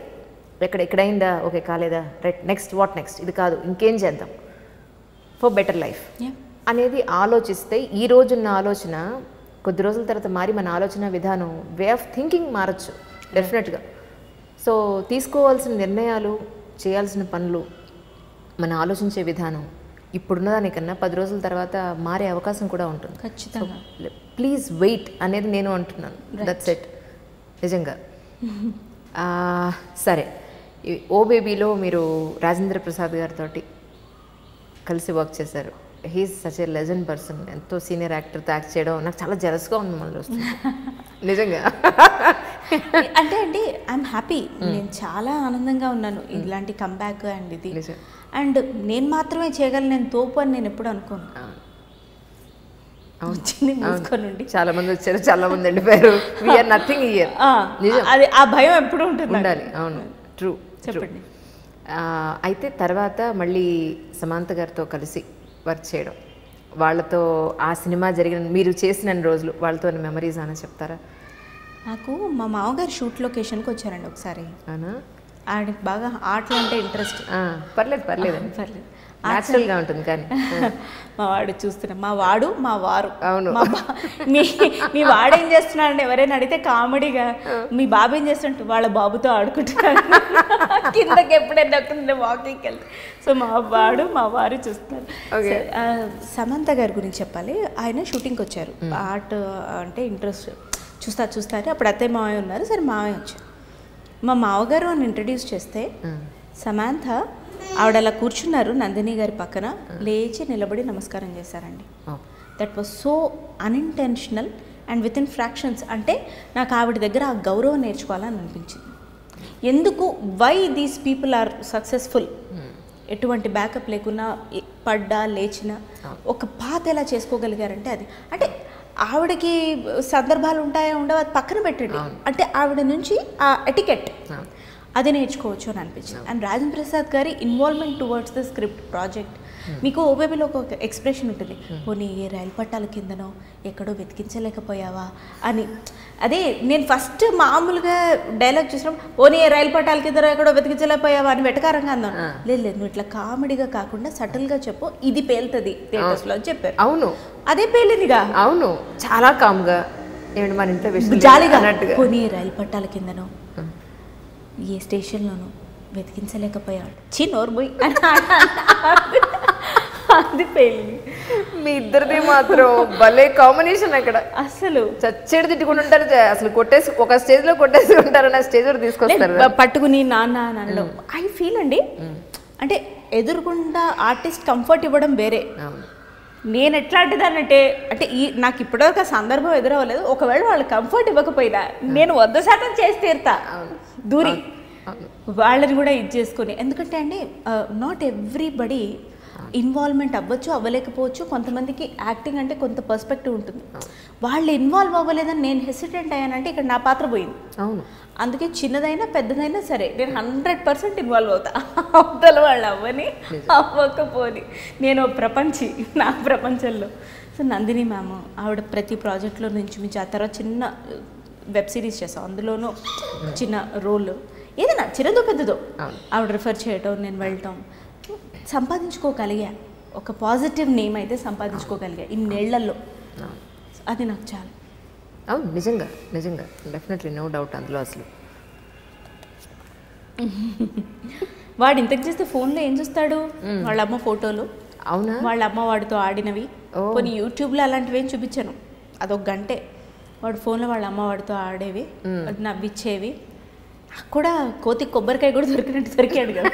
ఎక్కడైందా, ఓకే కాలేదా, రైట్, నెక్స్ట్ వాట్ నెక్స్ట్, ఇది కాదు ఇంకేం చేద్దాం ఫర్ బెటర్ లైఫ్ అనేది ఆలోచిస్తే ఈ రోజున్న ఆలోచన కొద్ది రోజుల తర్వాత మారి మన ఆలోచన విధానం, వే ఆఫ్ థింకింగ్ మారచ్చు డెఫినెట్గా. సో తీసుకోవాల్సిన నిర్ణయాలు, చేయాల్సిన పనులు, మన ఆలోచించే విధానం ఇప్పుడున్న దానికన్నా 10 రోజుల తర్వాత మారే అవకాశం కూడా ఉంటుంది ఖచ్చితంగా. ప్లీజ్ వెయిట్ అనేది నేను అంటున్నాను. దట్స్ ఇట్ నిజంగా. సరే, ఓ బేబీలో మీరు రాజేంద్ర ప్రసాద్ గారితో కలిసి వర్క్ చేశారు. He's such a legend person. ఎంతో సీనియర్ యాక్టర్తో యాక్ట్ చేయడం నాకు చాలా జలస్గా ఉంది మనలో వస్తుంది నిజంగా. అంటే ఐఎమ్ హ్యాపీ, నేను చాలా ఆనందంగా ఉన్నాను ఇలాంటి కంబ్యాక్ అండ్ ఇది. అండ్ నేను మాత్రమే చేయగలను, నేను తోపు అని నేను ఎప్పుడు అనుకోను. వచ్చింది మూసుకొనుండి, చాలా మంది వచ్చారు, చాలా మంది వెళ్ళిపోయారు. We are nothing here. అది ఆ భయం ఎప్పుడు ఉండాలి. అవును, ట్రూ. చెప్పండి. అయితే తర్వాత మళ్ళీ సమాంత గారితో కలిసి వర్క్ చేయడం, వాళ్ళతో ఆ సినిమా జరిగిన మీరు చేసిన రోజులు వాళ్ళతో మెమరీస్ అని చెప్తారా? నాకు మా మామగారు షూట్ లొకేషన్కి వచ్చారండి ఒకసారి. అవునా? ఆడికి బాగా ఆటలు అంటే ఇంట్రెస్ట్. పర్లేదు న్యాచురల్గా ఉంటుంది. కానీ మా వాడు చూస్తున్నా, మా వారు. అవును. మీ వాడేం చేస్తున్నాడంటే ఎవరైనా అడిగితే కామెడీగా, మీ బాబు ఏం చేస్తుంటే వాళ్ళ బాబుతో ఆడుకుంటున్నాడు కిందకి ఎప్పుడైనా వాకింగ్కి వెళ్తే. సో మా వారు చూస్తున్నారు. సమంత గారి గురించి చెప్పాలి. ఆయన షూటింగ్కి వచ్చారు. ఆర్ట్ అంటే ఇంట్రెస్ట్ చూస్తారు. అప్పుడు అత్తయ్య మావయ్య ఉన్నారు. సరే మావయ్య వచ్చారు. మా మావగారు అని ఇంట్రడ్యూస్ చేస్తే సమాంత ఆవిడ అలా కూర్చున్నారు నందిని గారి పక్కన, లేచి నిలబడి నమస్కారం చేశారండి. That was so unintentional and with in fractions. అంటే నాకు ఆవిడ దగ్గర ఆ గౌరవం నేర్చుకోవాలని అనిపించింది. ఎందుకు, why these people are successful, ఎటువంటి బ్యాకప్ లేకున్నా పడ్డా లేచినా ఒక పాత ఎలా చేసుకోగలిగారంటే అది. అంటే ఆవిడకి సందర్భాలు ఉంటాయో ఉండవు అది పక్కన పెట్టండి, అంటే ఆవిడ నుంచి ఆ ఎటికెట్ అది నేర్చుకోవచ్చు అని అనిపించింది. అండ్ రాజేంద్ర ప్రసాద్ గారి involvement towards the script project మీకు ఓబేబీలో ఒక ఎక్స్ప్రెషన్ ఉంటుంది, పోనీ ఏ రైలు పట్టాల కిందనో ఎక్కడో వెతికించలేకపోయావా అని. అదే నేను ఫస్ట్ మామూలుగా డైలాగ్ చూసినప్పుడు పోనీ ఏ రైలు పట్టాల కిందనో ఎక్కడో వెతికించలేకపోయావా అని వెటకారంగా అన్నాను. లేదు లేదు, నువ్వు ఇట్లా కామెడీగా కాకుండా సటిల్గా చెప్పు, ఇది పేలుతుంది థియేటర్స్లో అని చెప్పారు. అవును, అదే పేలిందిగా. అవును, చాలా కామ్గా ఏమిటి మన ఇంట్లో జాలీగా పోనీ రైలు పట్టాల కిందనో ఏ స్టేషన్లోనూ వెతికించలేకపోయాడు చి నోర్మోయ్ అని అది పెళ్ళి. మీ ఇద్దరిది మాత్రం భలే కాంబినేషన్ అక్కడ. అసలు చచ్చేడు తిట్టుకుని ఉంటారు, అసలు కొట్టేసి ఒక స్టేజ్ లో కొట్టేసి ఉంటారు, నా స్టేజ్ వరకు తీసుకొస్తారు పట్టుకుని నాన్న అనడం. ఐ ఫీల్ అండి, అంటే ఎదురుకుండా ఆర్టిస్ట్ కంఫర్ట్ ఇవ్వడం వేరే. నేను ఎట్లాంటిదాన్ని అంటే నాకు ఇప్పటివరకు ఆ సందర్భం ఎదురవ్వలేదు. ఒకవేళ వాళ్ళు కంఫర్ట్ ఇవ్వకపోయినా నేను 100% చేసి తీరుతా దూరి, వాళ్ళని కూడా ఇది చేసుకొని. ఎందుకంటే అండి నాట్ ఎవ్రీబడి ఇన్వాల్వ్మెంట్ అవ్వచ్చు, అవ్వలేకపోవచ్చు. కొంతమందికి యాక్టింగ్ అంటే కొంత పర్స్పెక్టివ్ ఉంటుంది. వాళ్ళు ఇన్వాల్వ్ అవ్వలేదని నేను హెసిటెంట్ అయ్యానంటే ఇక్కడ నా పాత్ర పోయింది. అవును, అందుకే చిన్నదైనా పెద్దదైనా సరే నేను 100% ఇన్వాల్వ్ అవుతా. అవతల వాళ్ళు అవ్వని అవ్వకపోని నేను ప్రపంచి నా ప్రపంచంలో. సో నందిని మ్యామ్ ఆవిడ ప్రతి ప్రాజెక్ట్లో నుంచి మించి, ఆ తర్వాత చిన్న వెబ్ సిరీస్ చేసాం, అందులోనూ చిన్న రోల్, ఏదైనా చిన్నదో పెద్దదో ఆవిడ రిఫర్ చేయటం, నేను వెళ్ళటం, సంపాదించుకోగలిగా. ఒక పాజిటివ్ నేమ్ అయితే సంపాదించుకోగలిగా ఇన్నేళ్లలో. అది నాకు చాలా. అవును, నిజంగా నిజంగా డెఫినెట్లీ నో డౌట్ అందులో. అసలు వాడు ఇంతకు చేస్తే ఫోన్లో ఏం చూస్తాడు, వాళ్ళ అమ్మ ఫోటోలు. అవునా, వాళ్ళ అమ్మ వాడితో ఆడినవి. కొన్ని యూట్యూబ్లో అలాంటివి ఏం చూపించాను, అదొక గంటే. వాడు ఫోన్లో వాళ్ళ అమ్మ వాడితో ఆడేవి, నవ్విచ్చేవి. కూడా కోతి కొబ్బరికాయ కూడా దొరికినట్టు దొరికాడు కదా.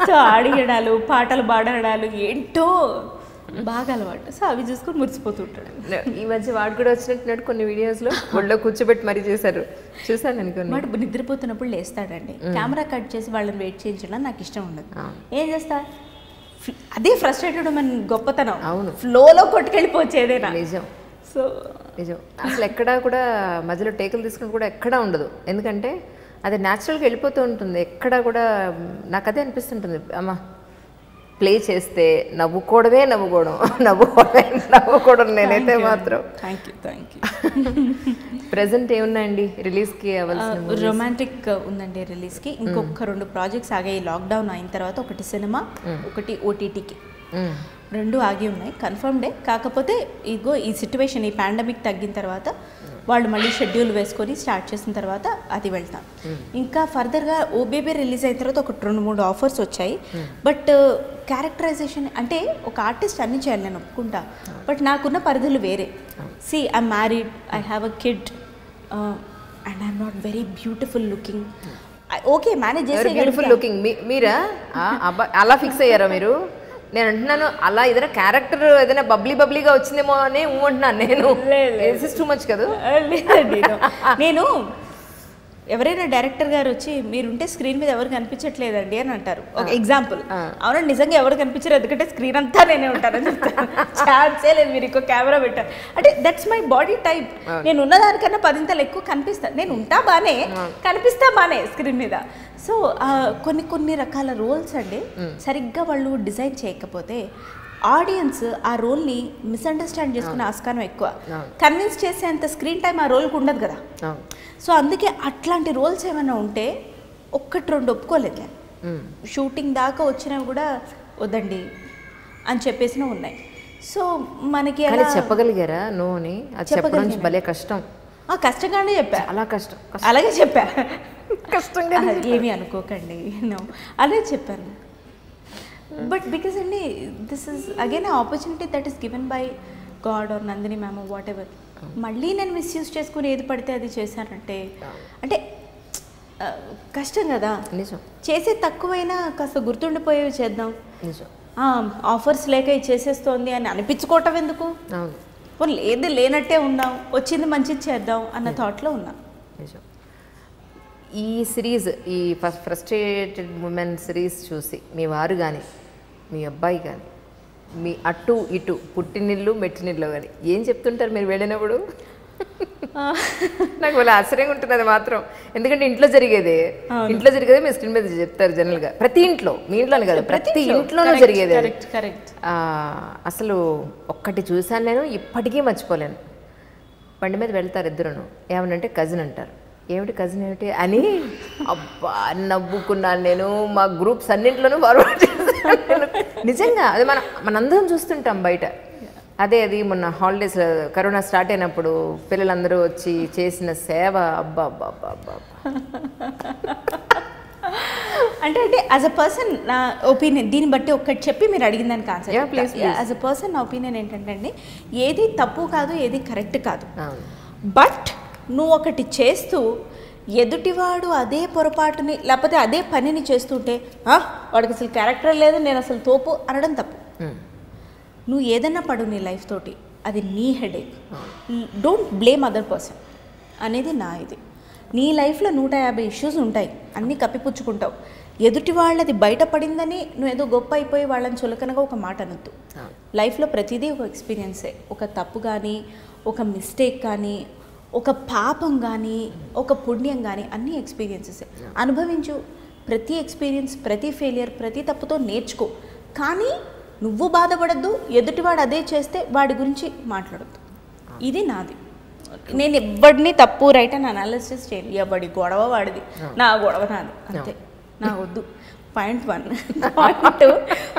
సో ఆడియడాలు, పాటలు పాడడాలు ఏంటో బాగా అలవాటు. సో అవి చూసుకొని మురిసిపోతుంటాడు. ఈ మధ్య వాడు కూడా వచ్చినట్టు కొన్ని వీడియోస్లో ఒళ్ళో కూర్చోబెట్టి మరీ చేశారు, చూసాను అనుకోండి. వాడు నిద్రపోతున్నప్పుడు లేస్తాడండి, కెమెరా కట్ చేసి వాళ్ళని వెయిట్ చేయించడం నాకు ఇష్టం ఉండదు. ఏం చేస్తా, అదే ఫ్రస్ట్రేటెడ్ మన గొప్పతనం. అవును, ఫ్లోలో కొట్టుకెళ్ళిపోవచ్చేదేనా. నిజం. సో నిజం, అసలు ఎక్కడా కూడా మధ్యలో టేకులు తీసుకుని కూడా ఎక్కడా ఉండదు. ఎందుకంటే అది న్యాచురల్గా వెళ్ళిపోతూ ఉంటుంది. ఎక్కడా కూడా నాకు అదే అనిపిస్తుంటుంది, అమ్మ ప్లే చేస్తే నవ్వుకోవడం నేనైతే మాత్రం. Thank you. ప్రెజెంట్ ఏమున్నాయండి రిలీజ్కి అవ్వాల్సిన? రొమాంటిక్ ఉందండి రిలీజ్కి. ఇంకొక 2 ప్రాజెక్ట్స్ ఆగాయి లాక్డౌన్ అయిన తర్వాత. ఒకటి సినిమా, ఒకటి ఓటీటీకి. 2 ఆగి ఉన్నాయి, కన్ఫర్మ్డే. కాకపోతే ఇగో ఈ సిచ్యువేషన్, ఈ పాండమిక్ తగ్గిన తర్వాత వాళ్ళు మళ్ళీ షెడ్యూల్ వేసుకొని స్టార్ట్ చేసిన తర్వాత అది వెళ్తాం. ఇంకా ఫర్దర్గా ఓబేబీ రిలీజ్ అయిన తర్వాత ఒక 2-3 ఆఫర్స్ వచ్చాయి. బట్ క్యారెక్టరైజేషన్ అంటే ఒక ఆర్టిస్ట్ అన్నీ చేయాలి, నేను ఒప్పుకుంటా. బట్ నాకున్న పరిధులు వేరే. See I'm married, I have a kid and I'm not very beautiful looking. Okay, manage చేసే బ్యూటిఫుల్ లుకింగ్ మీరా అలా ఫిక్స్ అయ్యారా మీరు? నేను అంటున్నాను అలా ఏదైనా క్యారెక్టర్ ఏదైనా బబ్లీగా వచ్చిందేమో అని అంటున్నాను నేను. టూ మచ్ కదా. నేను ఎవరైనా డైరెక్టర్ గారు వచ్చి మీరుంటే స్క్రీన్ మీద ఎవరు కనిపించట్లేదండి అని అంటారు, ఒక ఎగ్జాంపుల్. అవునా, నిజంగా ఎవరు కనిపించారు, ఎందుకంటే స్క్రీన్ అంతా నేనే ఉంటానని చెప్తాను. ఛాన్సే లేదు, మీరు ఇంకో కెమెరా పెట్టారు అంటే దట్స్ మై బాడీ టైప్. నేను ఉన్నదానికన్నా 10 ఎక్కువ కనిపిస్తాను. నేను ఉంటా బానే, కనిపిస్తా బానే స్క్రీన్ మీద. సో కొన్ని రకాల రోల్స్ అండి సరిగ్గా వాళ్ళు డిజైన్ చేయకపోతే ఆడియన్స్ ఆ రోల్ని మిస్అండర్స్టాండ్ చేసుకునే ఆస్కారం ఎక్కువ. కన్విన్స్ చేసేంత స్క్రీన్ టైం ఆ రోల్కి ఉండదు కదా. సో అందుకే అట్లాంటి రోల్స్ ఏమైనా ఉంటే 1-2 ఒప్పుకోలేదు. షూటింగ్ దాకా వచ్చినవి కూడా వద్దండి అని చెప్పేసిన ఉన్నాయి. సో మనకి చెప్పగలిగారా నో అని? చెప్పడం భలే కష్టం. కష్టంగానే చెప్పా, అలా కష్టం, అలాగే చెప్పా. కష్టంగా ఏమీ అనుకోకండి, నో అదే చెప్పాను. బట్ బికాస్ అండి this is again opportunity that is given by God or Nandini ma'am whatever. మళ్ళీ నేను మిస్యూజ్ చేసుకుని ఏది పడితే అది చేశానంటే అంటే కష్టం కదా. నిజం, చేసే తక్కువైనా కాస్త గుర్తుండిపోయేవి చేద్దాం. నిజం, ఆఫర్స్ లేక ఇది చేసేస్తోంది అని అనిపించుకోవటం ఎందుకు? లేదు, లేనట్టే ఉందాం, వచ్చింది మంచిది చేద్దాం అన్న థాట్లో ఉన్నా. నిజం. ఈ సిరీస్, ఈ ఫ్రస్ట్రేటెడ్ ఉమెన్ సిరీస్ చూసి మీ వారు కానీ మీ అబ్బాయి కానీ మీ అటు ఇటు పుట్టినిల్లు మెట్టినిల్లు కానీ ఏం చెప్తుంటారు మీరు వెళ్ళినప్పుడు? నాకు వాళ్ళ ఆశ్చర్యంగా ఉంటుంది అది మాత్రం. ఎందుకంటే ఇంట్లో జరిగేదే మీ స్క్రీన్ మీద చెప్తారు జనరల్గా. ప్రతి ఇంట్లో, మీ ఇంట్లోనే కదా, ప్రతి ఇంట్లోనూ జరిగేది. అసలు ఒక్కటి చూశాను నేను, ఇప్పటికీ మర్చిపోలేను. బండి మీద వెళ్తారు ఇద్దరును, ఏమనంటే కజిన్ అంటారు. ఏమిటి కజిన్ ఏమిటి అని అబ్బా నవ్వుకున్నాను నేను. మా గ్రూప్స్ అన్నింటిలోనూ ఫార్వర్డ్ చేస్తాను. నిజంగా అది మనందరం చూస్తుంటాం బయట. అది మొన్న హాలిడేస్ కరోనా స్టార్ట్ అయినప్పుడు పిల్లలందరూ వచ్చి చేసిన సేవ, అబ్బా అబ్బా అబ్బా అబ్బా. అంటే యాజ్ అ పర్సన్ నా ఒపీనియన్ దీన్ని బట్టి ఒక్కటి చెప్పి మీరు అడిగిన దానికి ఆన్సర్. యాజ్ అ పర్సన్ నా ఒపీనియన్ ఏంటంటే అండి, ఏది తప్పు కాదు, ఏది కరెక్ట్ కాదు. బట్ నువ్వు ఒకటి చేస్తూ ఎదుటివాడు అదే పొరపాటుని లేకపోతే అదే పనిని చేస్తుంటే వాడికి అసలు క్యారెక్టర్ లేదు, నేను అసలు తోపు అనడం తప్పు. నువ్వు ఏదన్నా పడు నీ లైఫ్ తోటి, అది నీ headache. Don't blame other person అనేది నా ఇది. నీ లైఫ్లో 150 ఇష్యూస్ ఉంటాయి, అన్నీ కప్పిపుచ్చుకుంటావు. ఎదుటి వాళ్ళది బయటపడిందని నువ్వు ఏదో గొప్ప అయిపోయి వాళ్ళని చులకనగా ఒక మాట అనొద్దు. లైఫ్లో ప్రతిదీ ఒక ఎక్స్పీరియన్సే. ఒక తప్పు కానీ, ఒక మిస్టేక్ కానీ, ఒక పాపం కానీ, ఒక పుణ్యం కానీ, అన్నీ ఎక్స్పీరియన్సెస్. అనుభవించు. ప్రతి ఎక్స్పీరియన్స్, ప్రతి ఫెయిలియర్, ప్రతి తప్పుతో నేర్చుకో. కానీ నువ్వు బాధపడద్దు, ఎదుటివాడు అదే చేస్తే వాడి గురించి మాట్లాడద్దు. ఇది నాది. నేను ఎవడిని తప్పు రైట్ అని అనాలిసిస్ చేయను. ఎవడి గొడవ వాడిది, నా గొడవ నాది, అంతే. నా వద్దు. పాయింట్ 1. పాయింట్ 2,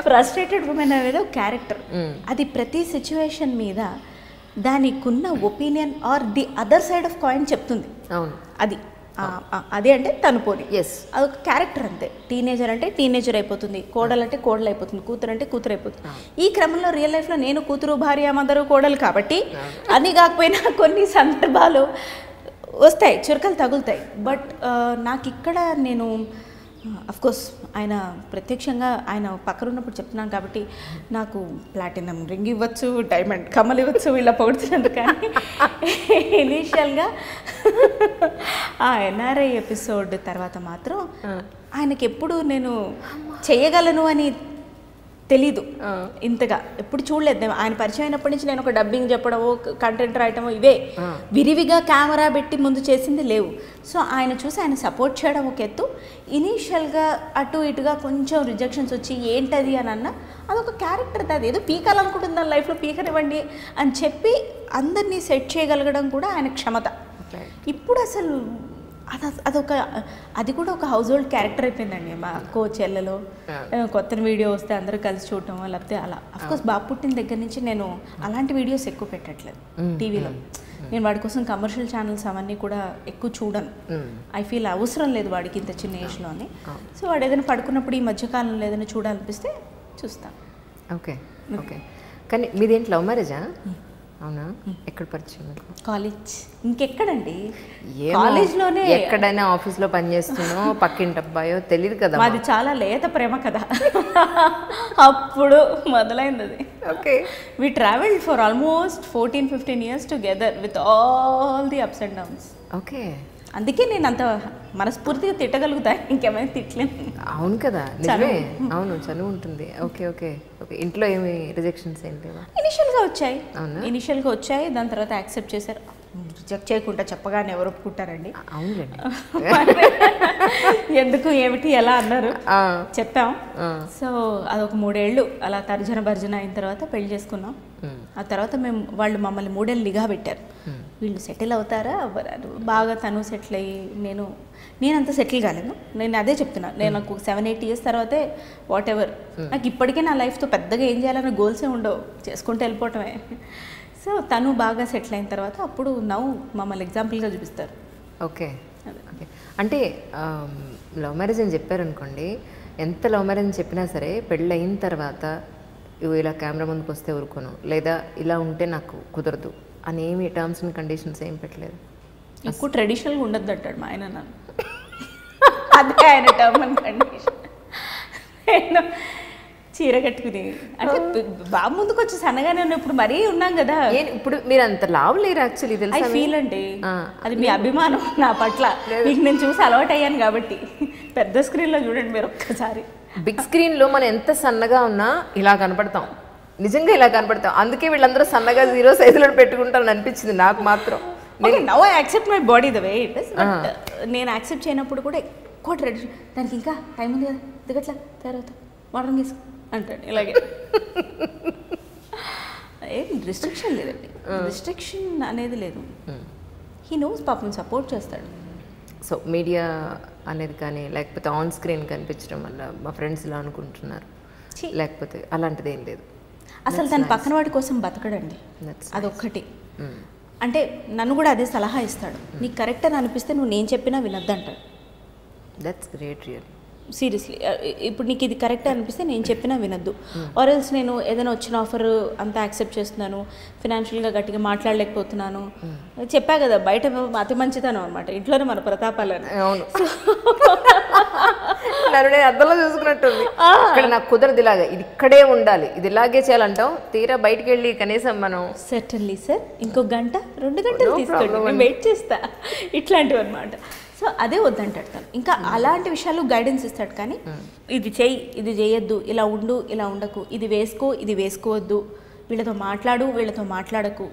ఫ్రస్ట్రేటెడ్ ఉమెన్ అనేది ఒక క్యారెక్టర్. అది ప్రతి సిచ్యువేషన్ మీద దానికున్న opinion or the other side of coin చెప్తుంది. అది అంటే తను పోని. అదొక క్యారెక్టర్ అంతే. టీనేజర్ అంటే టీనేజర్ అయిపోతుంది, కోడలు అంటే కోడలు అయిపోతుంది, కూతురు అంటే కూతురు అయిపోతుంది. ఈ క్రమంలో రియల్ లైఫ్లో నేను కూతురు, భార్య, మదరు, కోడలు కాబట్టి అన్నీ కాకపోయినా కొన్ని సందర్భాలు వస్తాయి, చురకలు తగులుతాయి. బట్ నాకు ఇక్కడ నేను అఫ్కోర్స్ ఆయన ప్రత్యక్షంగా ఆయన పక్కన ఉన్నప్పుడు చెప్తున్నాను కాబట్టి నాకు ప్లాటినం రింగ్ ఇవ్వచ్చు, డైమండ్ కమ్మలు ఇవ్వచ్చు ఇలా పొగుడుతున్నాను. కానీ ఇనీషియల్గా ఆ ఎన్ఆర్ఐ ఎపిసోడ్ తర్వాత మాత్రం ఆయనకి ఎప్పుడు నేను చేయగలను అని తెలీదు. ఇంతగా ఎప్పుడు చూడలేదు. ఆయన పరిచయం అయినప్పటి నుంచి నేను ఒక డబ్బింగ్ చెప్పడమో, కంటెంట్ రాయటమో ఇవే విరివిగా కెమెరా పెట్టి ముందు చేసింది లేవు. సో ఆయన చూసి ఆయన సపోర్ట్ చేయడం ఒక ఎత్తు. ఇనీషియల్గా అటు ఇటుగా కొంచెం రిజెక్షన్స్ వచ్చి ఏంటది అని అన్న, అదొక క్యారెక్టర్. అది ఏదో పీకాలనుకుంటుంది దాని లైఫ్లో, పీకనివ్వండి అని చెప్పి అందరినీ సెట్ చేయగలగడం కూడా ఆయన క్షమత. ఇప్పుడు అసలు అది కూడా ఒక హౌస్ హోల్డ్ క్యారెక్టర్ అయిపోయిందండి. మా అక్కో చెల్లెలో కొత్త వీడియో వస్తే అందరూ కలిసి చూడటం, లేకపోతే అలా. అఫ్కోర్స్ బాబు పుట్టిన దగ్గర నుంచి నేను అలాంటి వీడియోస్ ఎక్కువ పెట్టట్లేదు టీవీలో. నేను వాడి కోసం కమర్షియల్ ఛానల్స్ అవన్నీ కూడా ఎక్కువ చూడను. ఐ ఫీల్ అవసరం లేదు వాడికి ఇంత చిన్న ఏజ్లోనే. సో వాడు ఏదైనా పడుకున్నప్పుడు ఈ మధ్యకాలంలో ఏదైనా చూడాలనిపిస్తే చూస్తాను. Okay okay. కానీ మీదేంటి లవ్ మ్యారేజా? అవునా? ఎక్కడ పరిచయం? కాలేజ్. ఇంకెక్కడండి, కాలేజ్లోనే. ఎక్కడైనా ఆఫీస్లో పనిచేస్తున్నో పక్కింటి అబ్బాయో తెలియదు కదా. అది చాలా లేత ప్రేమ కదా, అప్పుడు మొదలైంది అది. Okay. We travelled for almost 14-15 years together with all the ups and downs. Okay. అందుకే నేను అంత మనస్ఫూర్తిగా తిట్టగలుగుతా, ఇంకేమైనా తిట్టలేను. అవును కదా, నిజమే. అవును, చనువు ఉంటుంది. Okay okay okay. ఇంట్లో ఏమి రిజెక్షన్స్ ఏంటి? ఇనిషియల్గా వచ్చాయి, దాని తర్వాత యాక్సెప్ట్ చేశారు. రిజెక్ట్ చేయకుండా చెప్పగానే ఎవరు ఒప్పుకుంటారండి? అవునండి. ఎందుకు, ఏమిటి, ఎలా అన్నారు చెప్పాం. సో అదొక 3 ఏళ్ళు అలా తర్జన భర్జన అయిన తర్వాత పెళ్లి చేసుకున్నాం. ఆ తర్వాత వాళ్ళు మమ్మల్ని 3 ఏళ్ళు నిఘా పెట్టారు. వీళ్ళు సెటిల్ అవుతారా అవ్వరారు. బాగా తను సెటిల్ అయ్యి నేనంత సెటిల్ కాలేదు. నేను అదే చెప్తున్నా, నేను నాకు 7-8 years తర్వాతే వాట్ ఎవర్. నాకు ఇప్పటికే నా లైఫ్తో పెద్దగా ఏం చేయాలన్న గోల్సే ఉండవు, చేసుకుంటూ వెళ్ళిపోవటమే. సో తను బాగా సెటిల్ అయిన తర్వాత అప్పుడు మమ్మల్ని ఎగ్జాంపుల్గా చూపిస్తారు. Okay okay. అంటే లవ్ మ్యారేజ్ అని చెప్పారనుకోండి, ఎంత లవ్ మ్యారేజ్ అని చెప్పినా సరే పెళ్ళి అయిన తర్వాత ఇలా కెమెరా ముందుకు వస్తే ఊరుకోను, లేదా ఇలా ఉంటే నాకు కుదరదు అనేమి టర్మ్స్ అండ్ కండిషన్స్ ఏం పెట్టలేదు. ఎక్కువ ట్రెడిషనల్గా ఉండద్దు అంటాడు మా ఆయన. నన్ను అదే ఆయన టర్మ్ అండ్ కండిషన్. నేను చీర కట్టుకుని అంటే బాబు ముందుకు వచ్చి సన్నగానే ఉన్నా. ఇప్పుడు మరీ ఉన్నాం కదా. ఇప్పుడు మీరు అంత లావు లేరు యాక్చువల్లీ, తెలుసా? ఐ ఫీల్ అండి, అది మీ అభిమానం నా పట్ల. మీకు నేను చూసి అలవాటు అయ్యాను కాబట్టి. పెద్ద స్క్రీన్లో చూడండి మీరు ఒక్కసారి. బిగ్ స్క్రీన్లో మనం ఎంత సన్నగా ఉన్నా ఇలా కనపడతాం, నిజంగా ఇలా కనపడతాం. అందుకే వీళ్ళందరూ సన్నగా 0 size పెట్టుకుంటారని అనిపించింది నాకు మాత్రం. Okay now I accept my body the way it is but నేను యాక్సెప్ట్ చేయనప్పుడు కూడా ఎక్కువ ట్రెడిషన్ దానికి ఇంకా టైం ఉంది కదా దిగట్లా తయారవుతా మోడర్న్ తీసుకో అంటాడు ఇలాగే. ఏం రిస్ట్రిక్షన్ లేదండి, రిస్ట్రిక్షన్ అనేది లేదు. హీ నోస్ పాపం సపోర్ట్ చేస్తాడు. సో మీడియా అనేది కానీ లేకపోతే ఆన్ స్క్రీన్ కనిపించడం వల్ల మా ఫ్రెండ్స్ ఇలా అనుకుంటున్నారు లేకపోతే అలాంటిది ఏం లేదు. అసలు తన పక్కన వాడి కోసం బతకడండి, అదొక్కటి. అంటే నన్ను కూడా అదే సలహా ఇస్తాడు, నీకు కరెక్ట్ అని అనిపిస్తే నువ్వు నేను చెప్పినా వినొద్దంటాడు. That's great real. సీరియస్లీ ఇప్పుడు నీకు ఇది కరెక్ట్ అనిపిస్తే నేను చెప్పినా వినొద్దు, ఆర్ ఎల్స్ నేను ఏదైనా వచ్చిన ఆఫర్ అంతా యాక్సెప్ట్ చేస్తున్నాను, ఫినాన్షియల్గా గట్టిగా మాట్లాడలేకపోతున్నాను, చెప్పా కదా బయట అతి మంచితనం అనమాట, ఇంట్లోనే మన ప్రతాపాలని. అవును, నన్ను నేను అద్దంలో చూసుకున్నట్టుంది. ఇక్కడ నాకు కుదరదు, ఇలాగా ఇది ఇక్కడే ఉండాలి, ఇది ఇలాగే చేయాలంటాం. తీరా బయటికి వెళ్ళి కనీసం మనం సర్టన్లీ సార్ ఇంకో గంట 2 గంటలు తీసుకోండి, నేను వెయిట్ చేస్తా, ఇట్లాంటివి అనమాట. సో అదే వద్దంటాడు తను. ఇంకా అలాంటి విషయాలు గైడెన్స్ ఇస్తాడు, కానీ ఇది చెయ్యి, ఇది చేయొద్దు, ఇలా ఉండు, ఇలా ఉండకు, ఇది వేసుకో, ఇది వేసుకోవద్దు, వీళ్ళతో మాట్లాడు, వీళ్ళతో మాట్లాడకు,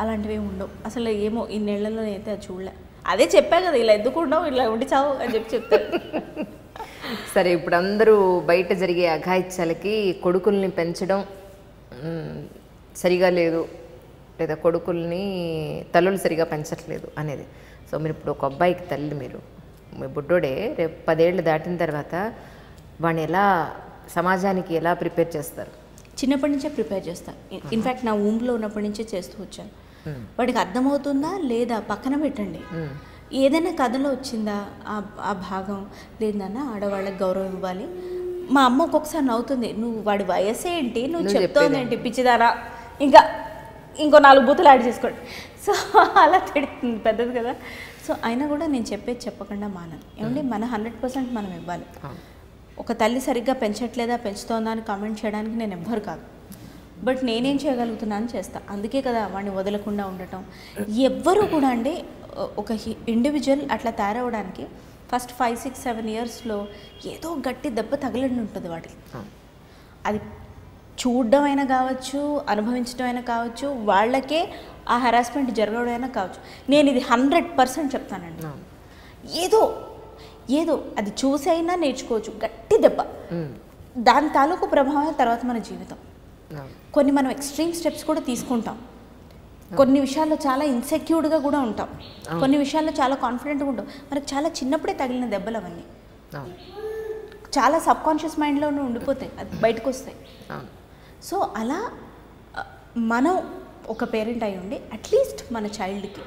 అలాంటివి ఉండవు అసలు. ఏమో ఇన్నేళ్లలో అయితే అది చూడలే. అదే చెప్పా కదా, ఇలా ఎందుకు ఉండవు, ఇలా ఉండి చావు అని చెప్తాడు. సరే, ఇప్పుడు అందరూ బయట జరిగే అఘాయిత్యాలకి కొడుకుల్ని పెంచడం సరిగా లేదు, లేదా కొడుకుల్ని తల్లులు సరిగా పెంచట్లేదు అనేది. సో మీరు ఇప్పుడు ఒక అబ్బాయికి తల్లి, మీరు మీ బుడ్డోడే రేపు 10 ఏళ్ళు దాటిన తర్వాత వాడిని ఎలా సమాజానికి ఎలా ప్రిపేర్ చేస్తారు? చిన్నప్పటి నుంచే ప్రిపేర్ చేస్తాను. ఇన్ఫ్యాక్ట్ నా ఊంలో ఉన్నప్పటి నుంచే చేస్తూ వచ్చాను. వాడికి అర్థమవుతుందా లేదా పక్కన పెట్టండి, ఏదైనా కథలో వచ్చిందా ఆ భాగం, లేదన్నా ఆడవాళ్ళకి గౌరవం ఇవ్వాలి. మా అమ్మ ఒక్కొక్కసారి నవ్వుతుంది, నువ్వు వాడి వయసు ఏంటి, నువ్వు చెప్తోంది ఏంటి పిచ్చిదారా, ఇంకా ఇంకో 4 బూతులు యాడ్ చేసుకోండి. సో అలా తిడుతుంది, పెద్దది కదా. సో అయినా కూడా నేను చెప్పేది చెప్పకుండా మానను. ఏమంటే మన 100% మనం ఇవ్వాలి. ఒక తల్లి సరిగ్గా పెంచట్లేదా పెంచుతోందా అని కామెంట్ చేయడానికి నేను ఎవ్వరు కాదు, బట్ నేనేం చేయగలుగుతున్నాను చేస్తా. అందుకే కదా వాడిని వదలకుండా ఉండటం. ఎవ్వరూ కూడా అండి ఒక ఇండివిజువల్ అట్లా తయారవడానికి ఫస్ట్ 5, 6, 7 ఇయర్స్లో ఏదో గట్టి దెబ్బ తగిలిండి ఉంటుంది వాటికి. అది చూడడం అయినా కావచ్చు, అనుభవించడం అయినా కావచ్చు, వాళ్ళకే ఆ హెరాస్మెంట్ జరగడం అయినా కావచ్చు. నేను ఇది 100% చెప్తానండి. ఏదో అది చూసైనా నేర్చుకోవచ్చు, గట్టి దెబ్బ, దాని తాలూకు ప్రభావం తర్వాత మన జీవితం. కొన్ని మనం ఎక్స్ట్రీమ్ స్టెప్స్ కూడా తీసుకుంటాం, కొన్ని విషయాల్లో చాలా ఇన్సెక్యూర్డ్గా కూడా ఉంటాం, కొన్ని విషయాల్లో చాలా కాన్ఫిడెంట్గా ఉంటాం. మనకు చాలా చిన్నప్పుడే తగిలిన దెబ్బలు అవన్నీ చాలా సబ్కాన్షియస్ మైండ్లోనే ఉండిపోతాయి, అది బయటకు వస్తాయి. సో అలా మనం ఒక పేరెంట్ అయి ఉండి అట్లీస్ట్ మన చైల్డ్కి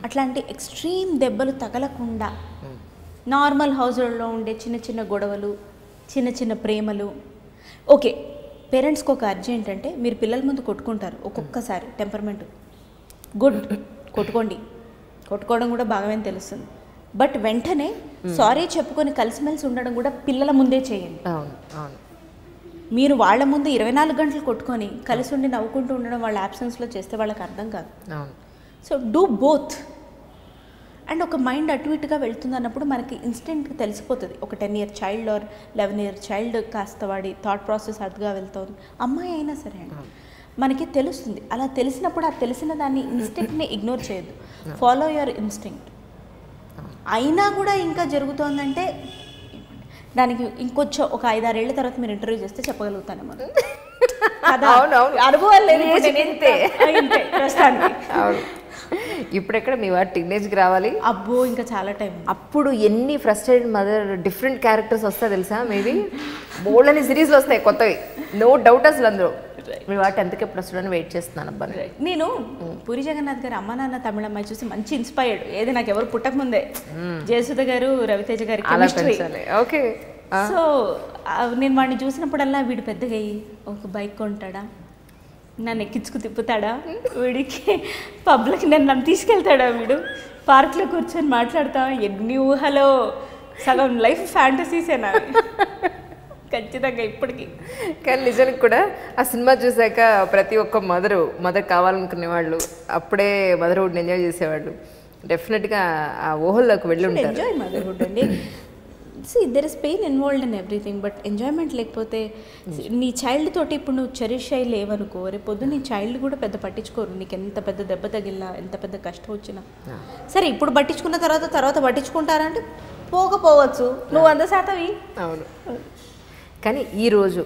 అట్లాంటి ఎక్స్ట్రీమ్ దెబ్బలు తగలకుండా నార్మల్ హౌస్లో ఉండే చిన్న చిన్న గొడవలు, చిన్న చిన్న ప్రేమలు. ఓకే, పేరెంట్స్కి ఒక అర్జీ ఏంటంటే మీరు పిల్లల ముందు కొట్టుకుంటారు ఒక్కొక్కసారి, టెంపర్మెంట్ గుడ్, కొట్టుకోవడం కూడా బాగానే తెలుస్తుంది, బట్ వెంటనే సారీ చెప్పుకొని కలిసిమెలిసి ఉండడం కూడా పిల్లల ముందే చేయండి. మీరు వాళ్ళ ముందు 24 గంటలు కొట్టుకొని కలిసి ఉండి నవ్వుకుంటూ ఉండడం వాళ్ళ యాబ్సెన్స్లో చేస్తే వాళ్ళకి అర్థం కాదు. So do both. అండ్ ఒక మైండ్ అటు ఇటుగా వెళ్తుంది అన్నప్పుడు మనకి ఇన్స్టెంట్గా తెలిసిపోతుంది. ఒక 10 year child or 11 year child కాస్త వాడి థాట్ ప్రాసెస్ అటుగా వెళ్తుంది, అమ్మాయి అయినా సరే అండి మనకి తెలుస్తుంది. అలా తెలిసినప్పుడు ఆ తెలిసిన దాన్ని ఇన్స్టింక్ట్ని ఇగ్నోర్ చేయొద్దు, ఫాలో యువర్ ఇన్స్టింక్ట్. అయినా కూడా ఇంకా జరుగుతోందంటే దానికి ఇంకొంచెం ఒక 5-6 ఏళ్ళ తర్వాత మీరు ఇంటర్వ్యూ చేస్తే చెప్పగలుగుతాను. అనుభవాలు ఇప్పుడు ఎక్కడ మీ వాడు టీనేజ్కి రావాలి, అబ్బో ఇంకా చాలా టైం. అప్పుడు ఎన్ని ఫ్రస్ట్రేటెడ్ మదర్ డిఫరెంట్ క్యారెక్టర్స్ వస్తాయి తెలుసా? మేబీ బోల్డ్ సిరీస్లు వస్తాయి కొత్తవి, నో డౌట్. అసలు అందరూ మీ వాటి ఎంతకి ఎప్పుడు వస్తుందని వెయిట్ చేస్తున్నాను అబ్బా. నేను పూరి జగన్నాథ్ గారు అమ్మ నాన్న తమిళ అమ్మాయి చూసి మంచి ఇన్స్పైర్డ్. ఏది నాకు ఎవరు పుట్టక ముందే జయసుధ గారు, రవితేజ గారి కెమిస్ట్రీ. ఓకే, సో నేను వాడిని చూసినప్పుడల్లా వీడు పెద్దగా అయ్యి ఒక బైక్ కొంటాడా, నన్ను ఎక్కించుకు తిప్పుతాడా, వీడికి పబ్లిక్ నన్ను తీసుకెళ్తాడా, వీడు పార్క్లో కూర్చొని మాట్లాడతా, ఎన్ని ఊహలో సగం లైఫ్ ఫ్యాంటసీసేనా ఖచ్చితంగా ఇప్పటికీ. కానీ నిజానికి కూడా ఆ సినిమా చూసాక ప్రతి ఒక్క మదర్ కావాలనుకునే వాళ్ళు అప్పుడే మదర్హుడ్ని ఎంజాయ్ చేసేవాళ్ళు. డెఫినెట్గా ఆ ఊహల్లోకి వెళ్ళి ఉంటారు. ఎంజాయ్ మదర్హుడ్ అండి. There is pain involved in everything, but enjoyment లేకపోతే నీ చైల్డ్ తోటి ఇప్పుడు నువ్వు చెరిష్ అయ్యి లేవనుకో, రేపు పొద్దు నీ చైల్డ్ కూడా పెద్ద పట్టించుకోరు. నీకు ఎంత పెద్ద దెబ్బ తగిలినా, ఎంత పెద్ద కష్టం వచ్చినా సరే, ఇప్పుడు పట్టించుకున్న తర్వాత పట్టించుకుంటారంటే పోకపోవచ్చు, నువ్వు 100% అవును. కానీ ఈరోజు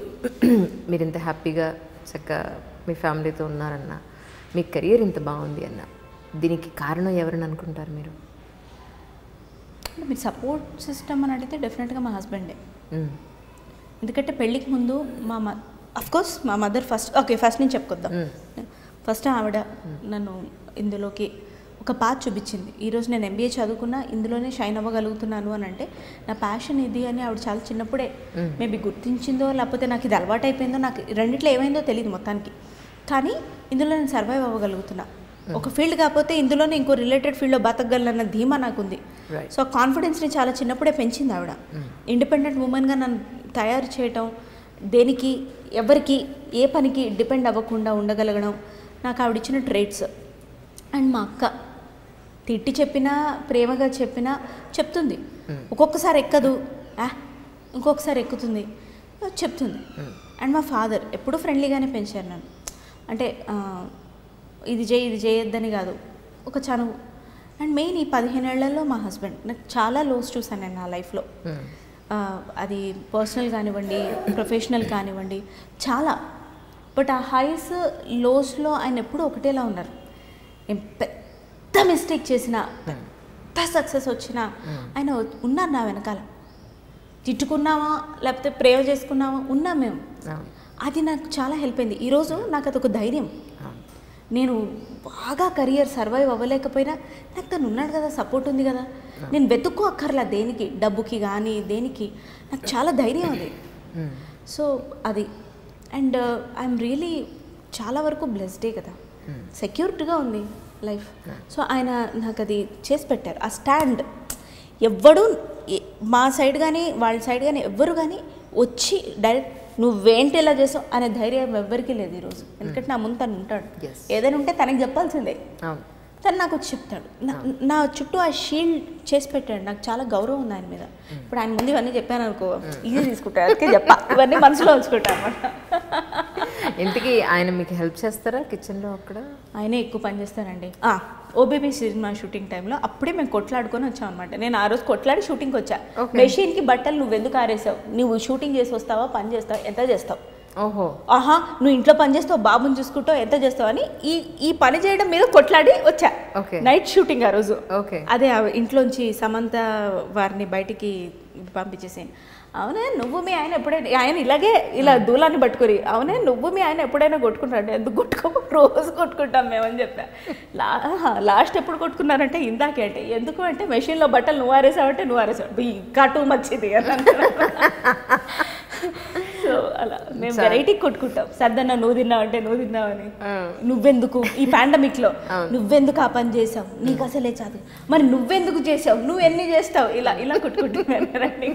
మీరు ఇంత హ్యాపీగా చక్కగా మీ ఫ్యామిలీతో ఉన్నారన్న, మీ కెరియర్ ఇంత బాగుంది అన్న, దీనికి కారణం ఎవరని అనుకుంటారు మీరు? మీరు సపోర్ట్ సిస్టమ్ అని అడిగితే డెఫినెట్గా మా హస్బెండే. ఎందుకంటే పెళ్ళికి ముందు అఫ్కోర్స్ మా మదర్ ఫస్ట్ నుంచి చెప్పుకొద్దాం. ఫస్ట్ ఆవిడ నన్ను ఇందులోకి ఒక పాత్ చూపించింది. ఈరోజు నేను MBA చదువుకున్నా, ఇందులోనే షైన్ అవ్వగలుగుతున్నాను అని అంటే నా ప్యాషన్ ఇది అని ఆవిడ చాలా చిన్నప్పుడే మేబీ గుర్తించిందో, లేకపోతే నాకు ఇది అలవాటు అయిపోయిందో, నాకు రెండిట్లో ఏమైందో తెలియదు మొత్తానికి. కానీ ఇందులో నేను సర్వైవ్ అవ్వగలుగుతున్నా. ఒక ఫీల్డ్ కాకపోతే ఇందులోనే ఇంకో రిలేటెడ్ ఫీల్డ్లో బతకగలన్న ధీమా నాకుంది. సో కాన్ఫిడెన్స్ని చాలా చిన్నప్పుడే పెంచింది ఆవిడ. ఇండిపెండెంట్ ఉమెన్గా నన్ను తయారు చేయటం, దేనికి ఎవరికి ఏ పనికి డిపెండ్ అవ్వకుండా ఉండగలగడం నాకు ఆవిడ ఇచ్చిన ట్రేట్స్. అండ్ మా అక్క తిట్టి చెప్పినా, ప్రేమగా చెప్పినా చెప్తుంది. ఒక్కొక్కసారి ఎక్కదు, ఇంకొకసారి ఎక్కుతుంది, చెప్తుంది. అండ్ మా ఫాదర్ ఎప్పుడూ ఫ్రెండ్లీగానే పెంచారు నన్ను. అంటే ఇది చేయొద్దని కాదు, ఒక చనువు. అండ్ మెయిన్ ఈ 15 ఏళ్లలో మా హస్బెండ్, నాకు చాలా లోస్ చూసాను నేను నా లైఫ్లో. అది పర్సనల్ కానివ్వండి, ప్రొఫెషనల్ కానివ్వండి, చాలా. బట్ ఆ హైస్ లోస్లో ఆయన ఎప్పుడూ ఒకటేలా ఉన్నారు. నేను పెద్ద మిస్టేక్ చేసినా, పెద్ద సక్సెస్ వచ్చినా ఆయన ఉన్నారు నా వెనకాల. తిట్టుకున్నావా లేకపోతే ప్రేమ చేసుకున్నావా, ఉన్నాం మేము. అది నాకు చాలా హెల్ప్ అయింది. ఈరోజు నాకు అదొక ధైర్యం. నేను బాగా కెరియర్ సర్వైవ్ అవ్వలేకపోయినా నాకు తను ఉన్నాడు కదా, సపోర్ట్ ఉంది కదా, నేను వెతుక్కో అక్కర్లా దేనికి, డబ్బుకి కానీ దేనికి. నాకు చాలా ధైర్యం అది. సో అది. అండ్ ఐఎమ్ రియలీ చాలా వరకు బ్లెస్డే కదా, సెక్యూర్డ్గా ఉంది లైఫ్. సో ఆయన నాకు అది చేసి పెట్టారు. ఆ స్టాండ్ ఎవ్వడు మా సైడ్ కానీ వాళ్ళ సైడ్ కానీ ఎవ్వరు కానీ వచ్చి డైరెక్ట్ నువ్వేంటి ఇలా చేసావు అనే ధైర్యం ఎవ్వరికీ లేదు ఈరోజు. ఎందుకంటే నా ముందు తను ఉంటాడు. ఏదైనా ఉంటే తనకి చెప్పాల్సిందే, తను నాకు వచ్చి చెప్తాడు. నా చుట్టూ ఆ షీల్డ్ చేసి పెట్టాడు. నాకు చాలా గౌరవం ఉంది ఆయన మీద. ఇప్పుడు ఆయన ముందు ఇవన్నీ చెప్పాను అనుకో, ఈజీ తీసుకుంటాడు. అందుకే చెప్పా, ఇవన్నీ మనసులో ఉంచుకుంటా అన్నమాట. ఇంటికి ఆయన మీకు హెల్ప్ చేస్తారా కిచెన్లో? అక్కడ ఆయనే ఎక్కువ పని చేస్తానండి. OBP సినిమా షూటింగ్ టైంలో అప్పుడే మేము కొట్లాడుకొని వచ్చాం అనమాట. నేను ఆ రోజు కొట్లాడి షూటింగ్కి వచ్చా. మెషిన్కి బట్టలు నువ్వెందుకు ఆరేసావు, నువ్వు షూటింగ్ చేసి వస్తావా, పని చేస్తావు, ఎంత చేస్తావు, నువ్వు ఇంట్లో పని చేస్తావు, బాబుని చూసుకుంటావు, ఎంత చేస్తావు అని ఈ పని చేయడం మీద కొట్లాడి వచ్చా. నైట్ షూటింగ్ ఆ రోజు. అదే ఇంట్లోంచి సమంత వారిని బయటికి పంపించేసి, అవునే నువ్వు మీ ఆయన ఎప్పుడైనా, ఆయన ఇలాగే ఇలా దూలాన్ని పట్టుకుని, అవునే నువ్వు మీ ఆయన ఎప్పుడైనా కొట్టుకుంటాడు, ఎందుకు కొట్టుకో, రోజు కొట్టుకుంటాం మేమని చెప్పా. లాస్ట్ ఎప్పుడు కొట్టుకున్నారంటే ఇందాకే. అంటే ఎందుకు అంటే మెషిన్లో బట్టలు నువ్వు ఆరేసావంటే నువ్వు ఆరేసావు, ఇంకా టూ మచ్చిది అని అంటారు. సో అలా మేము వెరైటీ కొట్టుకుంటాం. సర్దన్న నువ్వు తిన్నావంటే నువ్వు తిన్నావని, నువ్వెందుకు ఈ పాండమిక్లో నువ్వెందుకు ఆ పని చేసావు, నీకు అసలే చదువు, మరి నువ్వెందుకు చేసావు, నువ్వు ఎన్ని చేస్తావు, ఇలా ఇలా కొట్టుకుంటున్నారండి.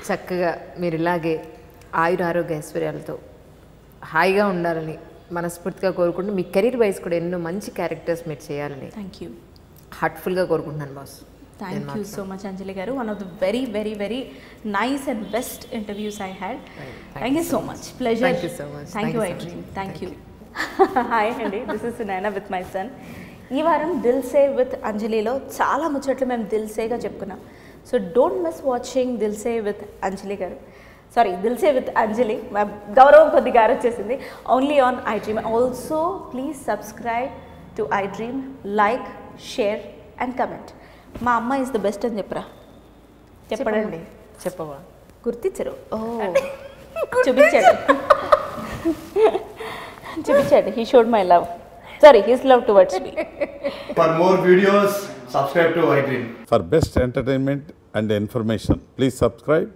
చక్కగా మీరు ఇలాగే ఆయురారోగ్య ఐశ్వర్యాలతో హాయిగా ఉండాలని మనస్ఫూర్తిగా కోరుకుంటూ, మీ కెరీర్ వైజ్ కూడా ఎన్నో మంచి క్యారెక్టర్స్ మీరు చేయాలని హార్ట్ఫుల్గా కోరుకుంటున్నాను boss. Thank you so much, Anjali garu. One of the very, very, very nice and best interviews I had. Thank you so much. Pleasure. Thank you so much. Thank you, iDream. Thank you. Hi, Andy. This is Sunaina with my son. ఈ వారం Dil Se with అంజలిలో చాలా ముచ్చట్లు మేము దిల్ సేగా చెప్పుకున్నాం. So don't miss watching Dil Se with Anjali గారు. Sorry, Dil Se with Anjali. మా గౌరవం కొద్దిగా వచ్చేసింది. Only on iDream. Also please subscribe to iDream, like, share and comment. మా అమ్మ ఇస్ ద బెస్ట్ అని చెప్పరా, చెప్పడండి. చెప్పవా? గుర్తించరు. చూపించాడు చూపించాడు. He showed my love. Sorry, his love towards me. For more videos, subscribe to iDream. For best entertainment and information, please subscribe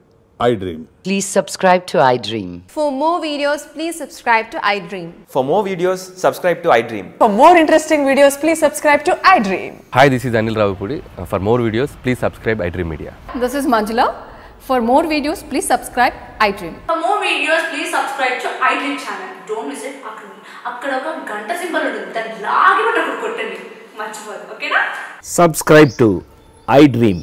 iDream. Please subscribe to iDream. For more videos, please subscribe to iDream. For more videos, subscribe to iDream. For more interesting videos, please subscribe to iDream. Hi, this is Anil Ravipudi. For more videos, please subscribe iDream Media. This is Manjula. For more videos, please subscribe iDream. For more videos, please subscribe to iDream channel. Don't miss it. అక్కడ ఒక గంట symbol ఉంటుంది, దాన్ని లాగి పట్టు కొట్టండి. మర్చిపోదు. ఓకేనా? Subscribe to iDream.